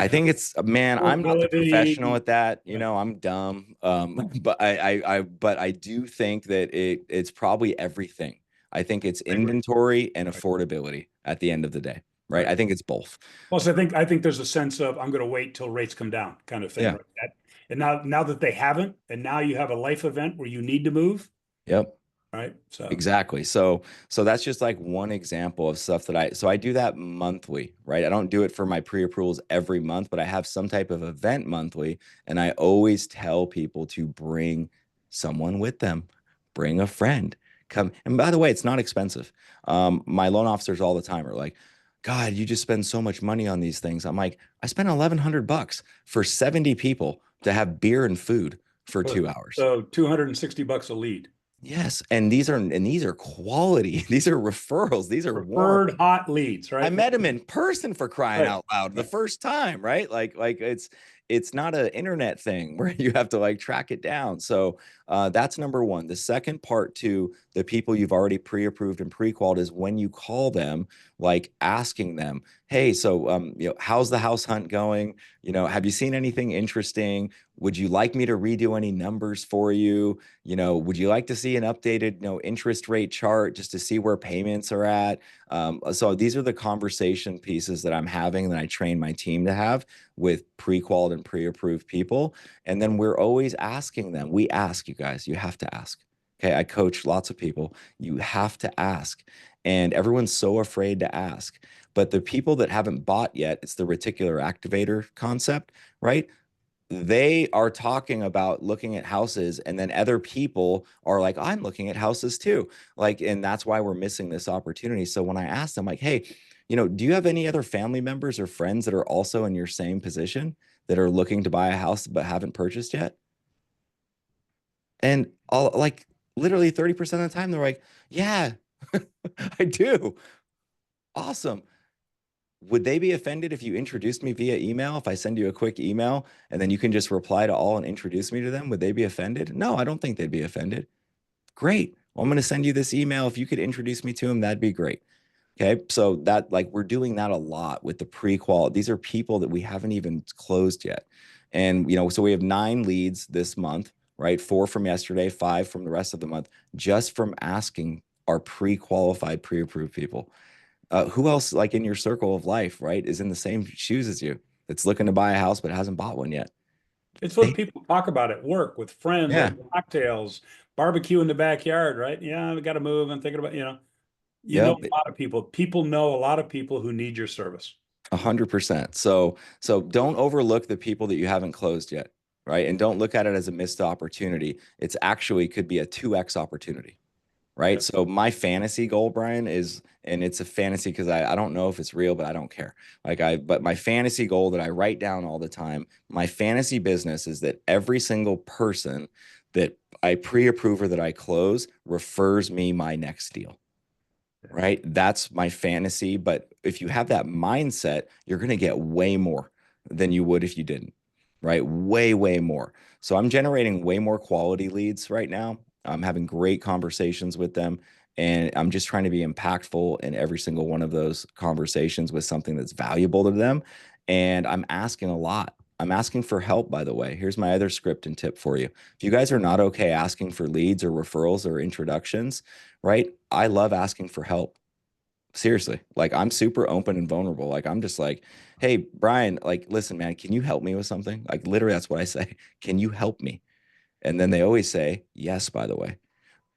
I think it's, man, I'm not the professional affordability? at that. Right. I'm dumb. But I do think that it's probably everything. I think it's I agree. inventory and Right. affordability at the end of the day, right? Right. I think it's both. Plus, I think there's a sense of I'm going to wait till rates come down, kind of thing, Yeah. right? And now that they haven't, and now you have a life event where you need to move, Yep. right? So Exactly. So that's just like one example of stuff that I do that monthly, right? I don't do it for my pre-approvals every month, but I have some type of event monthly, and I always tell people to bring someone with them, bring a friend, come. And by the way, it's not expensive. My loan officers all the time are like, God, you just spend so much money on these things. I'm like, I spent $1,100 for 70 people to have beer and food for 2 hours. so $260 a lead. Yes, and these are quality. These are referrals. These are warm. Preferred hot leads, I right? met him in person, for crying Right. out loud, the Right. first time, right? Like it's not an internet thing where you have to like track it down. So that's number one. The second part to the people you've already pre-approved and pre-qualified is when you call them, like asking them, hey, so how's the house hunt going? Have you seen anything interesting? Would you like me to redo any numbers for you? Would you like to see an updated, interest rate chart just to see where payments are at? So these are the conversation pieces that I'm having that I train my team to have with pre-qualified and pre-approved people. And then we're always asking them. We ask, you guys, you have to ask. Okay. I coach lots of people. You have to ask. And everyone's so afraid to ask. But the people that haven't bought yet, it's the reticular activator concept, right? They are talking about looking at houses, and then other people are like, I'm looking at houses too. Like, and that's why we're missing this opportunity. So when I asked them, like, hey, do you have any other family members or friends that are also in your same position that are looking to buy a house but haven't purchased yet? And all, like, literally 30% of the time, they're like, yeah, I do. Awesome. Would they be offended if you introduced me via email? If I send you a quick email and then you can just reply to all and introduce me to them, would they be offended? No, I don't think they'd be offended. Great. Well, I'm going to send you this email. If you could introduce me to them, that'd be great. Okay. So that, like, we're doing that a lot with the pre-qual. These are people that we haven't even closed yet. And, so we have 9 leads this month, right? 4 from yesterday, 5 from the rest of the month, just from asking our pre-qualified, pre-approved people. Who else, like in your circle of life, right, is in the same shoes as you, that's looking to buy a house but hasn't bought one yet? It's what people talk about at work with friends Yeah. over cocktails, barbecue in the backyard, right? Yeah, we got to move. I'm thinking about, Yep. a lot of people. People know a lot of people who need your service. 100%. So don't overlook the people that you haven't closed yet, right? And don't look at it as a missed opportunity. It's actually could be a 2x opportunity. right? Yeah. So my fantasy goal, Brian, is, and it's a fantasy because I don't know if it's real, but I don't care. But my fantasy goal that I write down all the time, my fantasy business is that every single person that I pre-approve or that I close refers me my next deal, right? That's my fantasy. But if you have that mindset, you're going to get way more than you would if you didn't, right? Way, way more. So I'm generating way more quality leads right now. I'm having great conversations with them. And I'm just trying to be impactful in every single one of those conversations with something that's valuable to them. And I'm asking a lot. I'm asking for help, by the way. Here's my other script and tip for you. If you guys are not okay asking for leads or referrals or introductions, right? I love asking for help. Seriously. Like I'm super open and vulnerable. Like I'm just like, hey, Brian, like, listen, man, can you help me with something? Like literally, that's what I say. Can you help me? And then they always say, yes, by the way.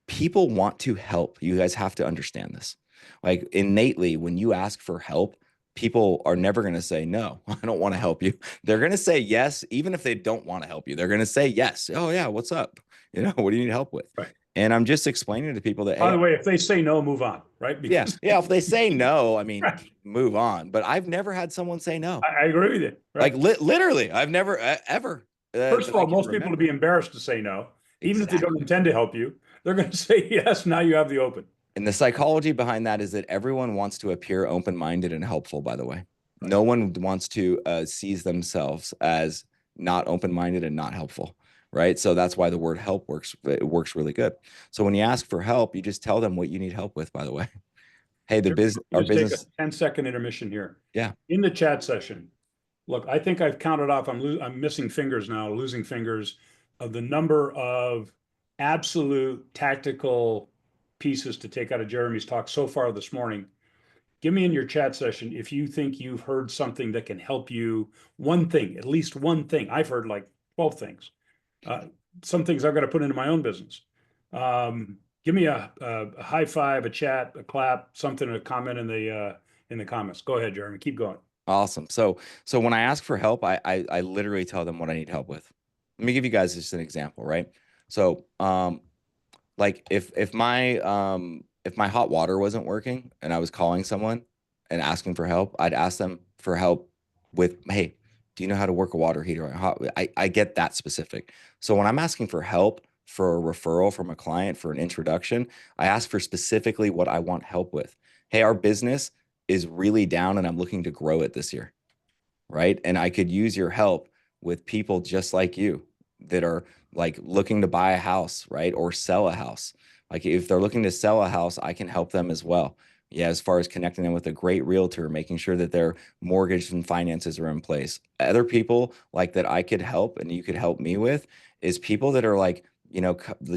People want to help. You guys have to understand this. Like innately, when you ask for help, people are never going to say, no, I don't want to help you. They're going to say yes, even if they don't want to help you. They're going to say yes. Oh, yeah, what's up? What do you need help with? Right. And I'm just explaining to people that, By hey, the way, if they say no, move on, right? yeah, Because yeah, if they say no, I mean, right. move on. But I've never had someone say no. I agree with you. Like Right. literally, I've never ever First that of I all, can most people would be remember. embarrassed to say no, even if they don't Exactly. intend to help you. They're going to say yes. Now you have the open. And the psychology behind that is that everyone wants to appear open-minded and helpful, by the way. Right. No one wants to seize themselves as not open-minded and not helpful, right? So that's why the word help works. It works really good. So when you ask for help, you just tell them what you need help with, by the way. Hey, our Just take a business, 10-second intermission here. yeah. In the chat session, look, I think I've counted off, I'm missing fingers now, losing fingers of the number of absolute tactical pieces to take out of Jeremy's talk so far this morning. Give me in your chat session if you think you've heard something that can help you. One thing, at least one thing. I've heard like 12 things. Uh, some things I've got to put into my own business. Give me a high five, a chat, a clap, something, a comment in the comments. Go ahead, Jeremy. Keep going. Awesome. So when I ask for help, I literally tell them what I need help with. Let me give you guys just an example, right? So like if my hot water wasn't working and I was calling someone and asking for help, I'd ask them for help with, hey, do you know how to work a water heater? I get that specific. So when I'm asking for help for a referral from a client for an introduction, I ask for specifically what I want help with. Hey, our business is really down and I'm looking to grow it this year, right? And I could use your help with people just like you that are like looking to buy a house, right? Or sell a house. Like if they're looking to sell a house, I can help them as well. Yeah, as far as connecting them with a great realtor, making sure that their mortgage and finances are in place. Other people like that I could help and you could help me with is people that are like,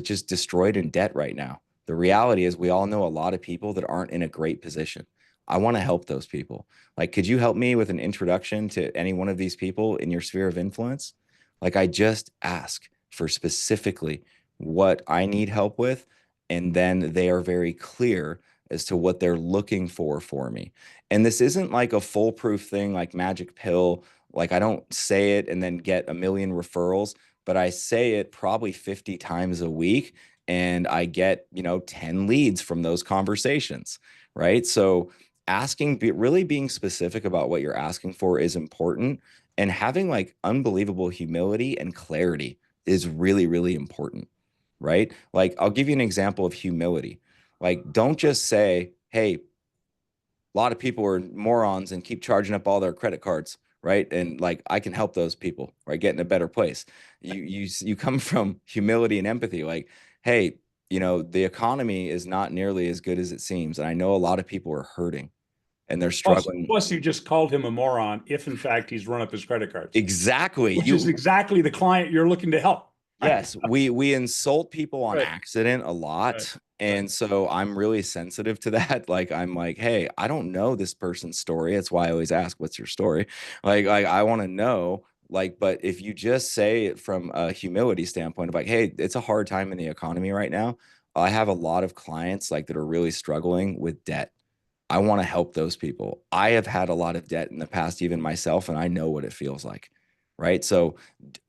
just destroyed in debt right now. The reality is we all know a lot of people that aren't in a great position. I want to help those people. Like, could you help me with an introduction to any one of these people in your sphere of influence? Like, I just ask for specifically what I need help with, and then they are very clear as to what they're looking for me. And this isn't like a foolproof thing, like magic pill. Like, I don't say it and then get a million referrals, but I say it probably 50 times a week, and I get, 10 leads from those conversations, right? So, really being specific about what you're asking for is important, and having like unbelievable humility and clarity is really, really important, right? Like I'll give you an example of humility. Like don't just say, hey, a lot of people are morons and keep charging up all their credit cards, right? And like I can help those people, right, get in a better place. You come from humility and empathy, like, hey, the economy is not nearly as good as it seems, and I know a lot of people are hurting and they're struggling. Plus, you just called him a moron if, in fact, he's run up his credit cards, Exactly. which is exactly the client you're looking to help. Yes, we insult people on Right. accident a Right. lot. And so I'm really sensitive to that. Like I'm like, hey, I don't know this person's story. That's why I always ask, what's your story? Like I want to know. Like, but if you just say it from a humility standpoint of like, hey, it's a hard time in the economy right now. I have a lot of clients like that are really struggling with debt. I want to help those people. I have had a lot of debt in the past, even myself, and I know what it feels like. right? So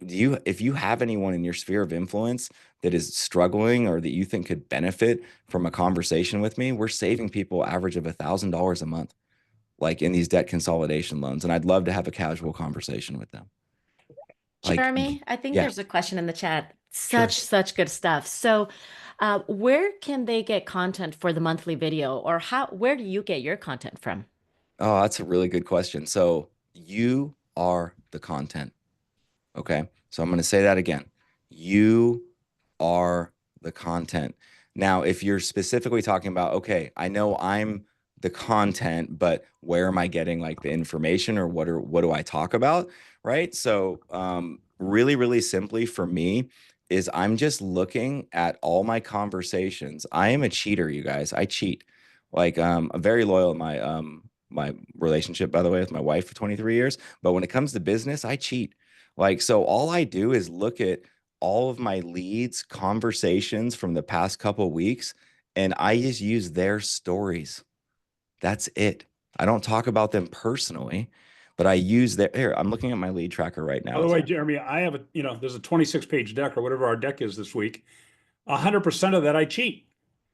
if you have anyone in your sphere of influence that is struggling or that you think could benefit from a conversation with me, we're saving people average of $1,000 a month, like in these debt consolidation loans. And I'd love to have a casual conversation with them. Like, Jeremy, I think yeah, there's a question in the chat. sure. Such good stuff. So, where can they get content for the monthly video, or where do you get your content from? Oh, that's a really good question. So you are the content. Okay. So I'm going to say that again. You are the content. Now, if you're specifically talking about, okay, I know I'm the content, but where am I getting like the information, or what do I talk about? Right. So, really, really simply for me is I'm just looking at all my conversations. I am a cheater, you guys. I cheat. Like, I'm very loyal in my relationship, by the way, with my wife for 23 years. But when it comes to business, I cheat. Like, so all I do is look at all of my leads, conversations from the past couple of weeks, and I just use their stories. That's it. I don't talk about them personally, but I use their, here, I'm looking at my lead tracker right By now. the way, Jeremy, I have there's a 26-page deck or whatever our deck is this week. 100% of that I cheat.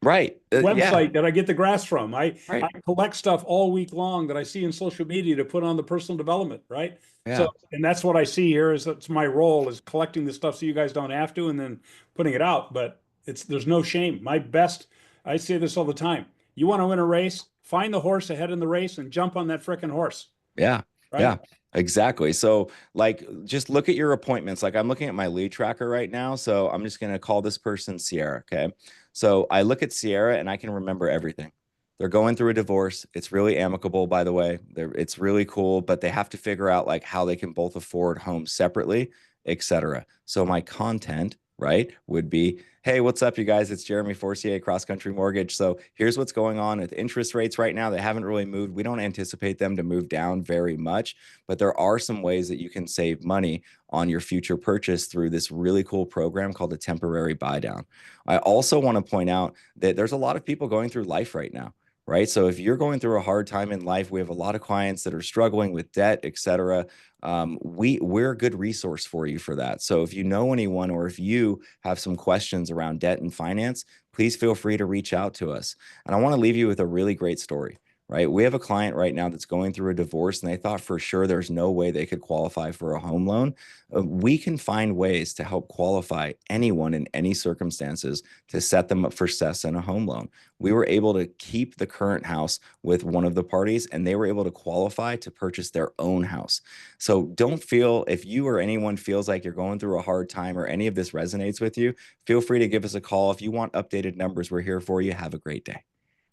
Right. Yeah. Website that I get the grass from. I Right. collect stuff all week long that I see in social media to put on the personal development, right? So, Yeah. and that's what I see here is that's my role is collecting the stuff so you guys don't have to and then putting it out. But there's no shame. I say this all the time. You want to win a race, find the horse ahead in the race and jump on that frickin' horse, Yeah. right? Yeah. Exactly. So, like, just look at your appointments. Like, I'm looking at my lead tracker right now. So, I'm just going to call this person Sierra. Okay. So, I look at Sierra and I can remember everything. They're going through a divorce. It's really amicable, by the way. It's really cool, but they have to figure out like how they can both afford homes separately, etc. So, my content, right, would be, hey, what's up, you guys? It's Jeremy Forcier, Cross Country Mortgage. So here's what's going on with interest rates right now. They haven't really moved. We don't anticipate them to move down very much, but there are some ways that you can save money on your future purchase through this really cool program called a temporary buy down. I also want to point out that there's a lot of people going through life right now. Right. So if you're going through a hard time in life, we have a lot of clients that are struggling with debt, et cetera. We're a good resource for you for that. So if you know anyone or if you have some questions around debt and finance, please feel free to reach out to us. And I want to leave you with a really great story. Right. We have a client right now that's going through a divorce and they thought for sure there's no way they could qualify for a home loan. We can find ways to help qualify anyone in any circumstances to set them up for success in a home loan. We were able to keep the current house with one of the parties and they were able to qualify to purchase their own house. So don't feel, if you or anyone feels like you're going through a hard time or any of this resonates with you, feel free to give us a call. If you want updated numbers, we're here for you. Have a great day.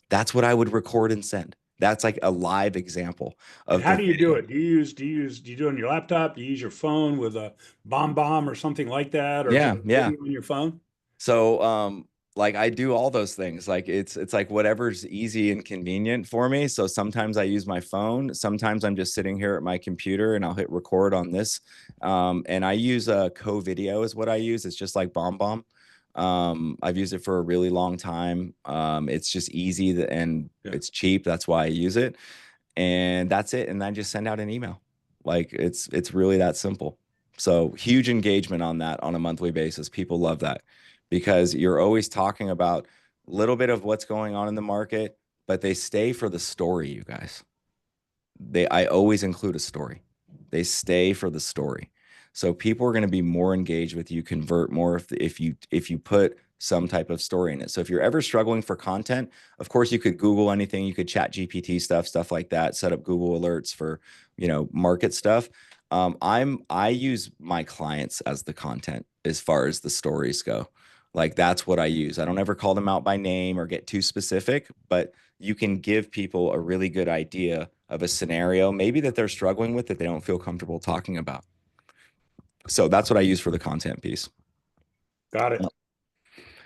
That's what I would record and send. That's like a live example And of how the do you do video. it? Do you do it on your laptop? Do you use your phone with a bomb or something like that, or just Yeah, yeah. video on your phone? So like I do all those things. Like it's like whatever's easy and convenient for me. So sometimes I use my phone. Sometimes I'm just sitting here at my computer and I'll hit record on this. And I use a co-video is what I use. It's just like BombBomb. I've used it for a really long time. It's just easy and Yeah. it's cheap. That's why I use it. And that's it. And I just send out an email. Like it's really that simple. So huge engagement on that on a monthly basis. People love that because you're always talking about a little bit of what's going on in the market, but they stay for the story, you guys. I always include a story. They stay for the story. So people are going to be more engaged with you, convert more if you put some type of story in it. So if you're ever struggling for content, of course you could Google anything, you could chat GPT stuff like that, set up Google alerts for, market stuff. I use my clients as the content as far as the stories go. Like that's what I use. I don't ever call them out by name or get too specific, but you can give people a really good idea of a scenario, maybe that they're struggling with that they don't feel comfortable talking about. So that's what I use for the content piece. Got it.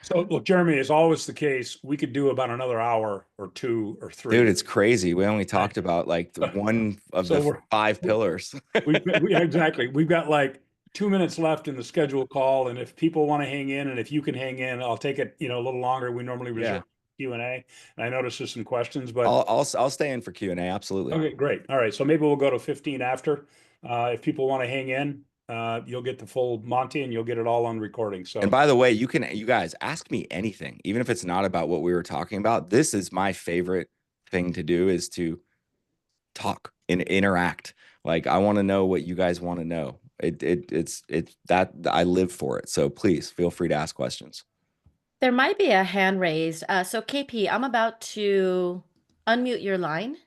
So look, Jeremy, as always the case, we could do about another hour or two or Dude, three. it's crazy. We only Right. talked about like one of So the we're five pillars. exactly. We've got like 2 minutes left in the scheduled call, and if people want to hang in, and if you can hang in, I'll take it. A little longer. We normally reserve Yeah. Q&A. And I noticed there's some questions, but I'll stay in for Q&A. Absolutely. okay, great. All right, so maybe we'll go to 15 after. If people want to hang in, you'll get the full Monty and you'll get it all on recording. So, And by the way, you guys ask me anything, even if it's not about what we were talking about. This is my favorite thing to do, is to talk and interact. Like, I want to know what you guys want to know. It's that I live for it. So please feel free to ask questions. There might be a hand raised. So KP, I'm about to unmute your line.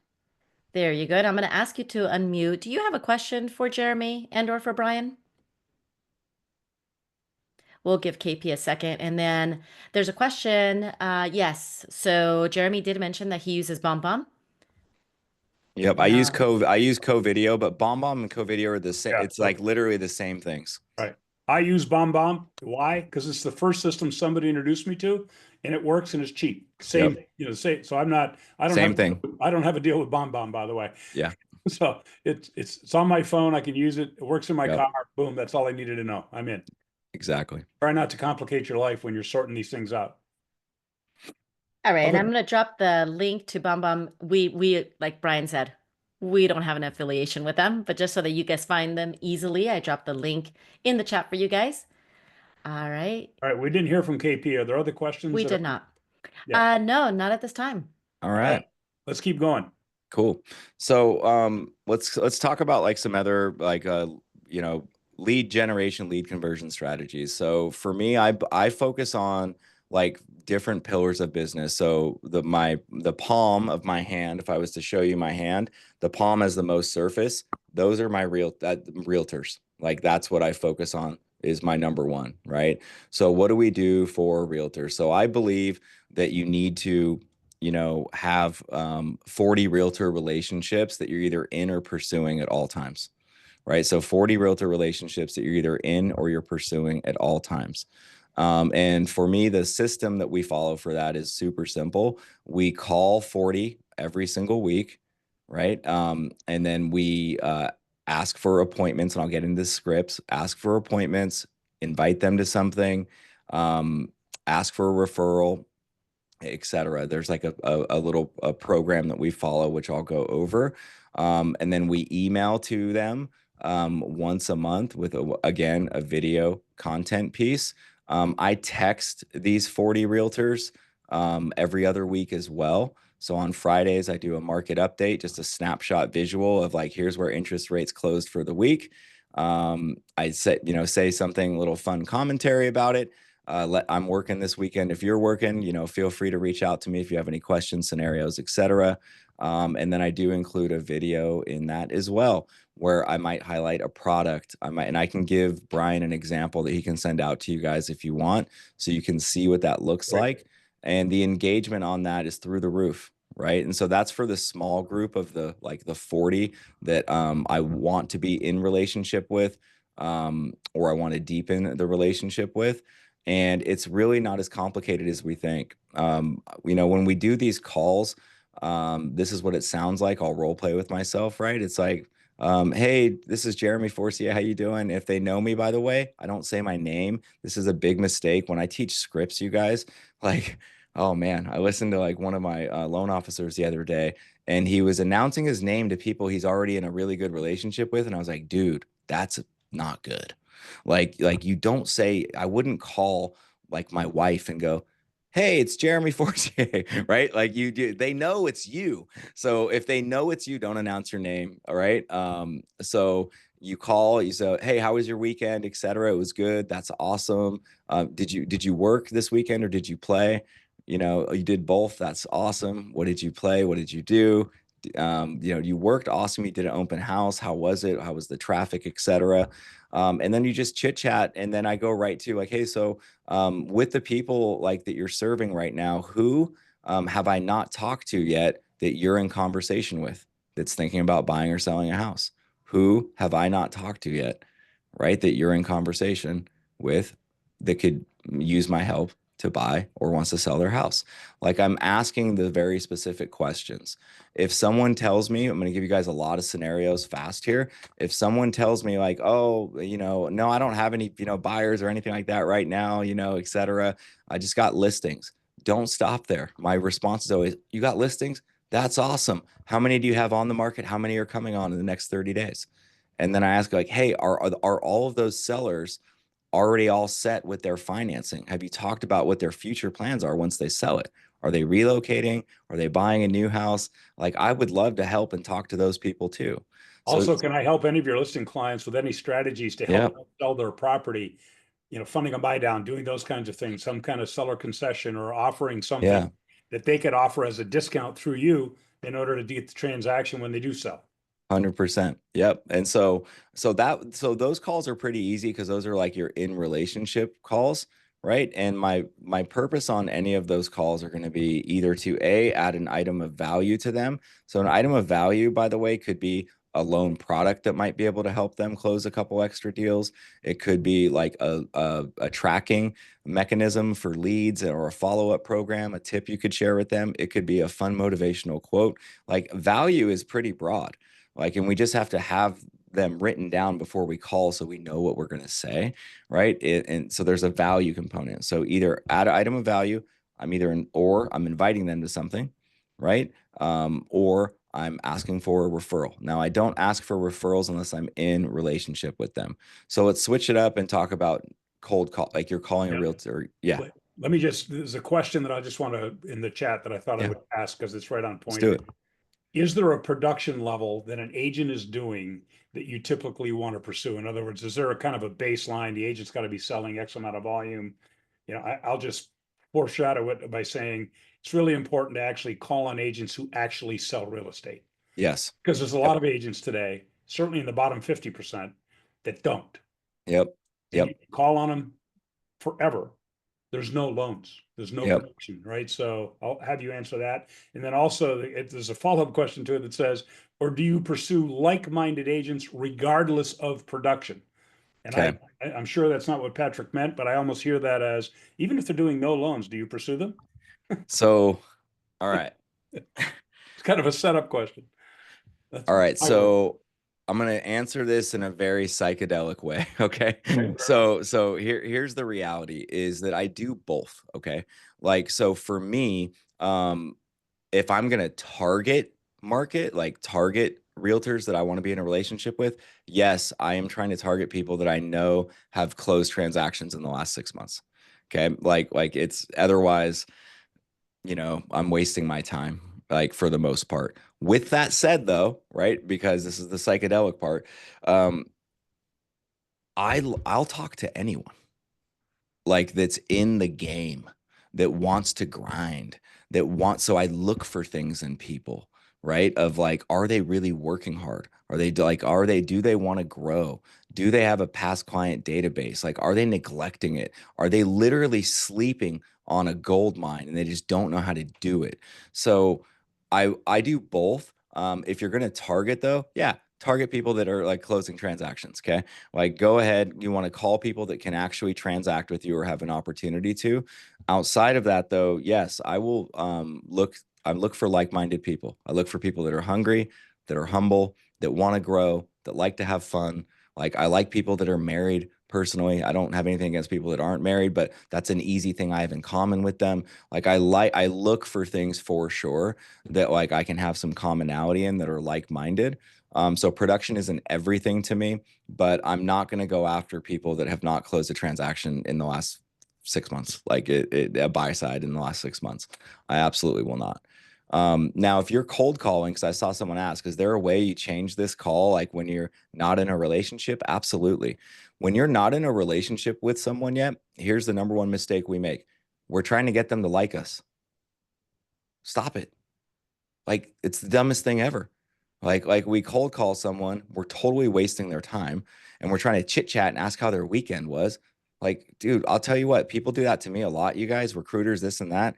There you go. And I'm going to ask you to unmute. Do you have a question for Jeremy and or for Brian? We'll give KP a second. And then there's a question. Yes. So Jeremy did mention that he uses BombBomb. Yep, I use Co-Video, but BombBomb and Co-Video are the same. yeah, It's like literally the same things. right. I use BombBomb. Why? Because it's the first system somebody introduced me to, and it works and it's cheap. Same, same. So I don't have a deal with BombBomb, by the way. Yeah. So it's on my phone. I can use it. It works in my Yep. car. Boom. That's all I needed to know. I'm in. Exactly. Try not to complicate your life when you're sorting these things out. All right. And Okay. I'm going to drop the link to BombBomb. We, like Brian said, we don't have an affiliation with them, but just so that you guys find them easily, I dropped the link in the chat for you guys. All right. All right. We didn't hear from KP. Are there other questions? We did not. Yeah. No, not at this time. All right. Let's keep going. Cool. So let's talk about like some other like lead generation, lead conversion strategies. So for me, I focus on like different pillars of business. So the palm of my hand, if I was to show you my hand, the palm has the most surface. Those are my realtors. Like, that's what I focus on, is my number one, right? So what do we do for realtors? So I believe that you need to have 40 realtor relationships that you're either in or pursuing at all times, right? So 40 realtor relationships that you're either in or you're pursuing at all times. And for me, the system that we follow for that is super simple. We call 40 every single week, right? And then we ask for appointments, and I'll get into scripts. Ask for appointments, invite them to something, ask for a referral, etc. There's like a little program that we follow, which I'll go over. And then we email to them once a month with, again, a video content piece. I text these 40 realtors every other week as well. So on Fridays, I do a market update, just a snapshot visual of like, here's where interest rates closed for the week. I say something, a little fun commentary about it. I'm working this weekend. If you're working, feel free to reach out to me if you have any questions, scenarios, etc. And then I do include a video in that as well, where I might highlight a product. And I can give Brian an example that he can send out to you guys if you want, so you can see what that looks like. And the engagement on that is through the roof, right? And so that's for the small group of the 40 that I want to be in relationship with, or I want to deepen the relationship with. And it's really not as complicated as we think. When we do these calls, this is what it sounds like. I'll role play with myself, right? It's like, hey, this is Jeremy Forcier. How you doing? If they know me, by the way, I don't say my name. This is a big mistake. When I teach scripts, you guys, like, oh man, I listened to like one of my loan officers the other day, and he was announcing his name to people he's already in a really good relationship with. And I was like, dude, that's not good. Like you don't say, I wouldn't call like my wife and go, hey, it's Jeremy Forcier, right? Like, you do, they know it's you. So if they know it's you, don't announce your name. All right. So you call, you say, hey, how was your weekend, etc. It was good. That's awesome. Did you work this weekend, or did you play? You did both. That's awesome. What did you play? What did you do? You worked awesome. You did an open house. How was it? How was the traffic, etc. And then you just chit chat. And then I go right to like, hey, so with the people like that you're serving right now, who have I not talked to yet that you're in conversation with, that's thinking about buying or selling a house? Who have I not talked to yet, right, that you're in conversation with that could use my help to buy or wants to sell their house? Like, I'm asking the very specific questions. If someone tells me, I'm going to give you guys a lot of scenarios fast here. If someone tells me like, oh, no, I don't have any, buyers or anything like that right now, etc. I just got listings. Don't stop there. My response is always, you got listings? That's awesome. How many do you have on the market? How many are coming on in the next 30 days? And then I ask like, hey, are all of those sellers already all set with their financing? Have you talked about what their future plans are once they sell it? Are they relocating? Are they buying a new house? Like, I would love to help and talk to those people too. So, Also, can I help any of your listing clients with any strategies to yeah, help them sell their property? Funding a buy down, doing those kinds of things, some kind of seller concession or offering something yeah. that they could offer as a discount through you in order to get the transaction when they do sell. 100%. Yep. And so those calls are pretty easy because those are like your in relationship calls, right? And my purpose on any of those calls are going to be either to add an item of value to them. So an item of value, by the way, could be a loan product that might be able to help them close a couple extra deals. It could be like a tracking mechanism for leads or a follow-up program, a tip you could share with them. It could be a fun motivational quote. Like, value is pretty broad. Like, and we just have to have them written down before we call so we know what we're going to say, right? And so there's a value component. So either add an item of value, or I'm inviting them to something, right? Or I'm asking for a referral. Now, I don't ask for referrals unless I'm in relationship with them. So let's switch it up and talk about cold call, like you're calling a realtor. Yeah, Let me just, there's a question that I just want to, in the chat, that I thought I yeah, would ask because it's right on let's point do here. it. Is there a production level that an agent is doing that you typically want to pursue? In other words, is there a kind of a baseline? The agent's got to be selling X amount of volume. I'll just foreshadow it by saying it's really important to actually call on agents who actually sell real estate, Yes. because there's a Yep. lot of agents today, certainly in the bottom 50%, that don't. Yep. And you Yep. can call on them forever. There's no loans, there's no Yep. production, right? So I'll have you answer that. And then also, there's a follow-up question to it that says, or do you pursue like-minded agents regardless of production? And Okay. I'm sure that's not what Patrick meant, but I almost hear that as, even if they're doing no loans, do you pursue them? So, all right. It's kind of a setup question. That's All right, my word. so I'm gonna answer this in a very psychedelic way. Okay. Okay. So here's the reality is that I do both. Okay. Like, so for me, if I'm gonna target realtors that I want to be in a relationship with, yes, I am trying to target people that I know have closed transactions in the last 6 months. Okay. Like it's otherwise, I'm wasting my time, like, for the most part. With that said, though, right, because this is the psychedelic part, um, I'll talk to anyone like that's in the game, that wants to grind, so I look for things in people, right? Of like, are they really working hard? Do they want to grow? Do they have a past client database? Like, are they neglecting it? Are they literally sleeping on a gold mine and they just don't know how to do it? So I do both. If you're going to target, though, yeah, target people that are like closing transactions. Okay. Like, go ahead. You want to call people that can actually transact with you or have an opportunity to. Outside of that, though, yes, I will I look for like-minded people. I look for people that are hungry, that are humble, that want to grow, that like to have fun. Like, I like people that are married personally. I don't have anything against people that aren't married, but that's an easy thing I have in common with them. Like, I look for things for sure that like I can have some commonality in, that are like-minded. So production isn't everything to me, but I'm not going to go after people that have not closed a transaction in the last 6 months, like a buy side in the last 6 months. I absolutely will not. Now, if you're cold calling, because I saw someone ask, is there a way you change this call, like when you're not in a relationship? Absolutely. When you're not in a relationship with someone yet, here's the number one mistake we make. We're trying to get them to like us. Stop it. Like, it's the dumbest thing ever. Like we cold call someone, we're totally wasting their time, and we're trying to chit chat and ask how their weekend was. Like, dude, I'll tell you what, people do that to me a lot, you guys, recruiters, this and that.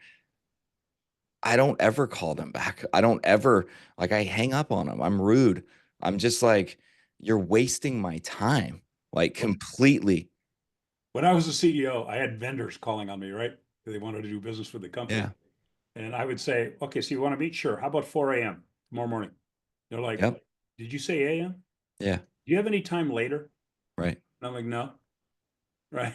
I don't ever call them back. I don't ever, like, I hang up on them. I'm rude. I'm just like, you're wasting my time, like, completely. When I was a CEO, I had vendors calling on me, right? They wanted to do business with the company. Yeah. And I would say, okay, so you want to meet? Sure. How about 4 a.m. tomorrow morning? They're like, Yep. did you say a.m.? Yeah. Do you have any time later? Right. And I'm like, no. Right.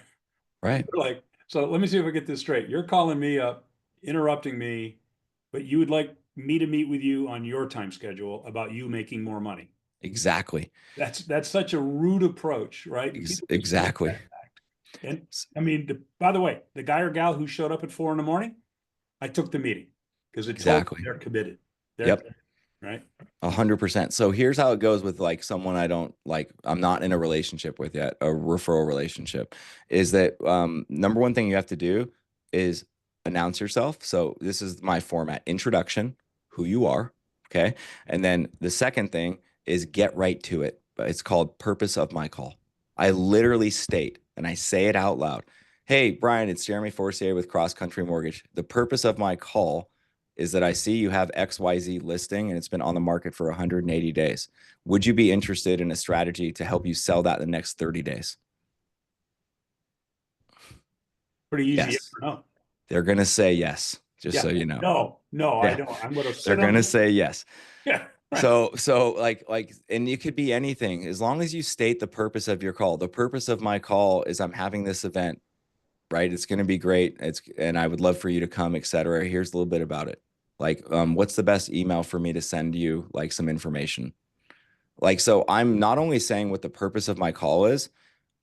Right. They're like, so let me see if I get this straight. You're calling me up, interrupting me, but you would like me to meet with you on your time schedule about you making more money. Exactly. That's such a rude approach, right? And people just miss Exactly. that fact. And I mean, by the way, the guy or gal who showed up at 4 a.m, I took the meeting because it told me Exactly. they're committed. They're Yep. committed, right? 100%. So here's how it goes with like someone I don't like, I'm not in a relationship with yet, a referral relationship, is that number one thing you have to do is announce yourself. So this is my format: introduction, who you are. Okay. And then the second thing is get right to it. It's called purpose of my call. I literally state, and I say it out loud: Hey, Brian, it's Jeremy Forcier with Cross Country Mortgage. The purpose of my call is that I see you have XYZ listing and it's been on the market for 180 days. Would you be interested in a strategy to help you sell that in the next 30 days? Pretty easy. Yes Yes. or no? They're going to say yes, just Yeah. so you know. No, I Yeah. don't. I'm going to They're sit going on to the, say yes. yeah, right. So and it could be anything as long as you state the purpose of your call. The purpose of my call is I'm having this event, right? It's going to be great. And I would love for you to come, etc. Here's a little bit about it. Like, what's the best email for me to send you like some information? Like, so I'm not only saying what the purpose of my call is,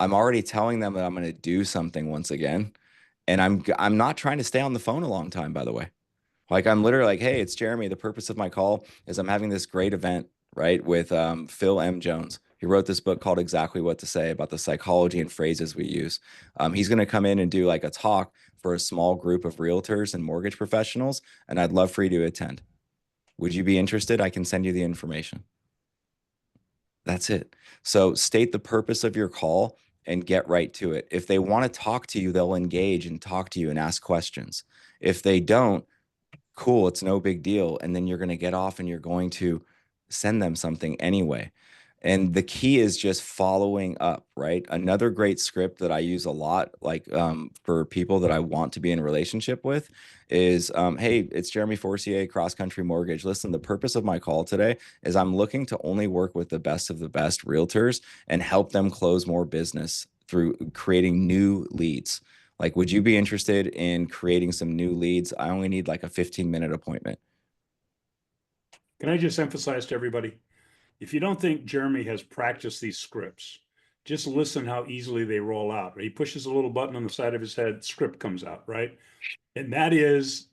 I'm already telling them that I'm going to do something once again. And I'm not trying to stay on the phone a long time, by the way. Like, I'm literally like, hey, it's Jeremy. The purpose of my call is I'm having this great event, right, with Phil M. Jones. He wrote this book called Exactly What to Say about the psychology and phrases we use. He's going to come in and do like a talk for a small group of realtors and mortgage professionals, and I'd love for you to attend. Would you be interested? I can send you the information. That's it. So state the purpose of your call and get right to it. If they want to talk to you, they'll engage and talk to you and ask questions. If they don't, cool, it's no big deal. And then you're going to get off and you're going to send them something anyway. And the key is just following up, right? Another great script that I use a lot, like for people that I want to be in a relationship with, is hey, it's Jeremy Forcier, Cross Country Mortgage. Listen, the purpose of my call today is I'm looking to only work with the best of the best realtors and help them close more business through creating new leads. Like, would you be interested in creating some new leads? I only need like a 15-minute appointment. Can I just emphasize to everybody, if you don't think Jeremy has practiced these scripts, just listen how easily they roll out. He pushes a little button on the side of his head, script comes out, right? And that is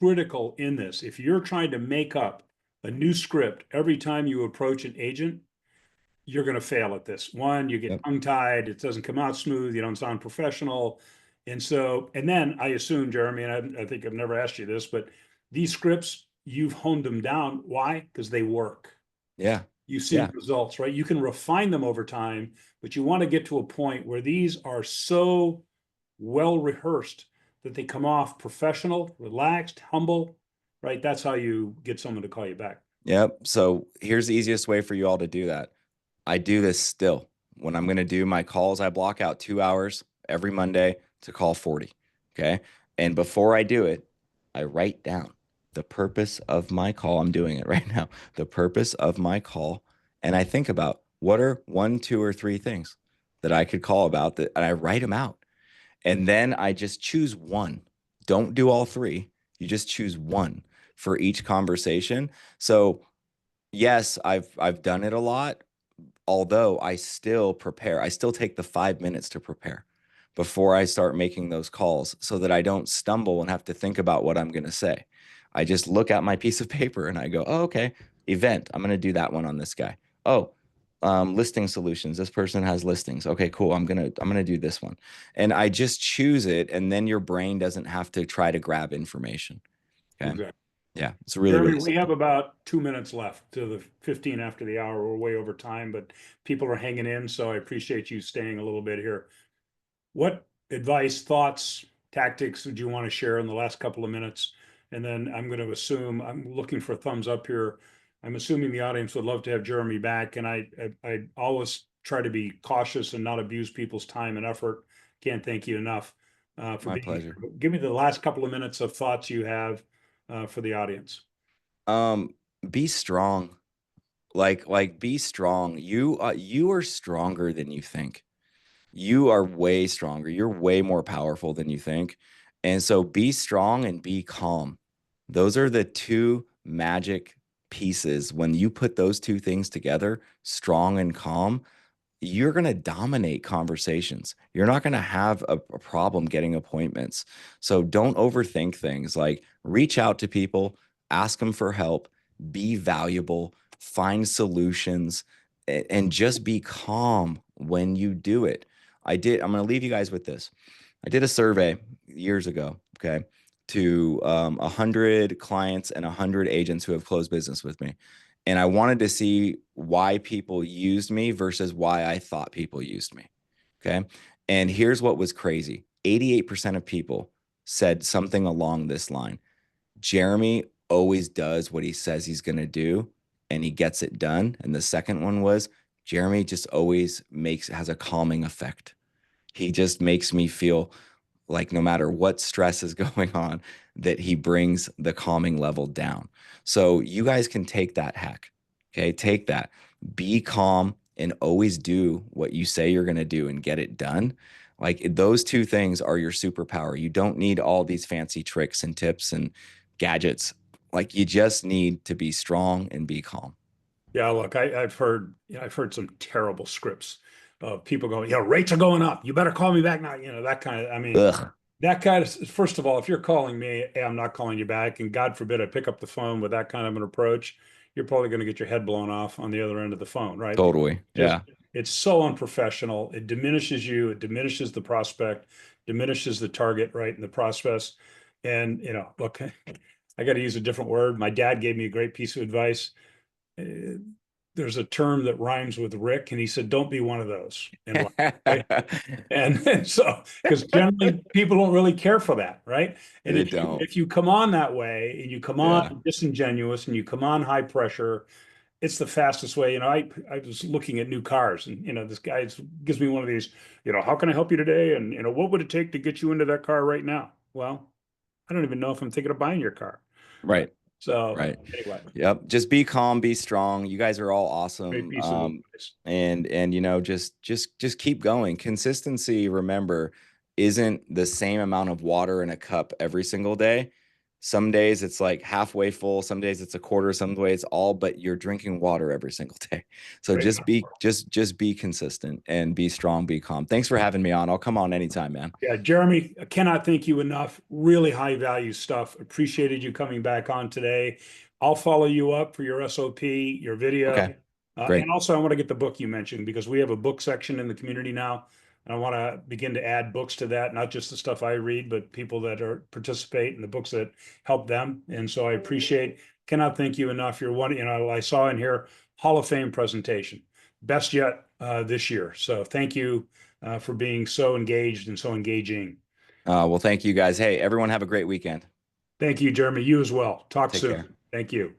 critical in this. If you're trying to make up a new script every time you approach an agent, you're going to fail at this. One, you get Yep. tongue tied, it doesn't come out smooth, you don't sound professional. And then I assume, Jeremy, and I think I've never asked you this, but these scripts, you've honed them down. Why? Because they work. Yeah. You've seen Yeah. results, right? You can refine them over time, but you want to get to a point where these are so well rehearsed that they come off professional, relaxed, humble, right? That's how you get someone to call you back. Yep. So here's the easiest way for you all to do that. I do this still. When I'm going to do my calls, I block out 2 hours every Monday to call 40. Okay. And before I do it, I write down the purpose of my call. I'm doing it right now. The purpose of my call. And I think about what are one, two, or three things that I could call about that, and I write them out. And then I just choose one. Don't do all three. You just choose one for each conversation. So yes, I've done it a lot, although I still prepare. I still take the 5 minutes to prepare before I start making those calls so that I don't stumble and have to think about what I'm going to say. I just look at my piece of paper and I go, oh, okay, event. I'm going to do that one on this guy. Oh, listing solutions. This person has listings. Okay, cool. I'm gonna do this one. And I just choose it. And then your brain doesn't have to try to grab information. Okay. Exactly. Yeah. It's really, Jeremy, really we have simple. about 2 minutes left to the 15 after the hour. We're way over time, but people are hanging in, so I appreciate you staying a little bit here. What advice, thoughts, tactics would you want to share in the last couple of minutes? And then I'm going to assume, I'm looking for a thumbs up here. I'm assuming the audience would love to have Jeremy back, and I always try to be cautious and not abuse people's time and effort. Can't thank you enough for My being pleasure. here. Give me the last couple of minutes of thoughts you have for the audience. Um, be strong. Like be strong. You are stronger than you think. You are way stronger. You're way more powerful than you think. And so be strong and be calm. Those are the two magic pieces, when you put those two things together, strong and calm, you're going to dominate conversations. You're not going to have a problem getting appointments. So don't overthink things. Like, reach out to people, ask them for help, be valuable, find solutions, and just be calm when you do it. I'm going to leave you guys with this. I did a survey years ago, okay, to 100 clients and 100 agents who have closed business with me. And I wanted to see why people used me versus why I thought people used me. Okay. And here's what was crazy. 88% of people said something along this line. Jeremy always does what he says he's going to do, and he gets it done. And the second one was, Jeremy just always has a calming effect. He just makes me feel like no matter what stress is going on, that he brings the calming level down. So you guys can take that hack. Okay. Take that. Be calm and always do what you say you're going to do and get it done. Like, those two things are your superpower. You don't need all these fancy tricks and tips and gadgets. Like, you just need to be strong and be calm. Yeah, look, I've heard some terrible scripts of people going, rates are going up. You better call me back now. That kind of, I mean, Ugh. that kind of, first of all, if you're calling me, hey, I'm not calling you back, and God forbid I pick up the phone with that kind of an approach, you're probably going to get your head blown off on the other end of the phone, right? Totally. Just, Yeah. it's so unprofessional. It diminishes you. It diminishes the prospect, diminishes the target, right, in the process. And, look, I got to use a different word. My dad gave me a great piece of advice. There's a term that rhymes with Rick, and he said, "Don't be one of those in life." Right? And so, because generally people don't really care for that, right? And They if you don't. if you come on that way, and you come Yeah. on disingenuous, and you come on high pressure, it's the fastest way. I was looking at new cars, and this guy gives me one of these, how can I help you today? And what would it take to get you into that car right now? Well, I don't even know if I'm thinking of buying your car, right? Right. So Right. anyway, Yep. Just be calm, be strong. You guys are all great awesome. piece of advice. And just keep going. Consistency, remember, isn't the same amount of water in a cup every single day. Some days it's like halfway full, some days it's a quarter, some days it's all, but you're drinking water every single day. So Great. just be consistent and be strong, be calm. Thanks for having me on. I'll come on anytime, man. Yeah, Jeremy, I cannot thank you enough. Really high value stuff. Appreciated you coming back on today. I'll follow you up for your SOP, your video. Okay. Great. And also, I want to get the book you mentioned, because we have a book section in the community now. And I want to begin to add books to that, not just the stuff I read, but people that participate in the books that help them. And so I cannot thank you enough. You're one, I saw in here, Hall of Fame presentation, best yet this year. So thank you for being so engaged and so engaging. Well, thank you guys. Hey, everyone have a great weekend. Thank you, Jeremy. You as well. Talk Take soon. care. Thank you.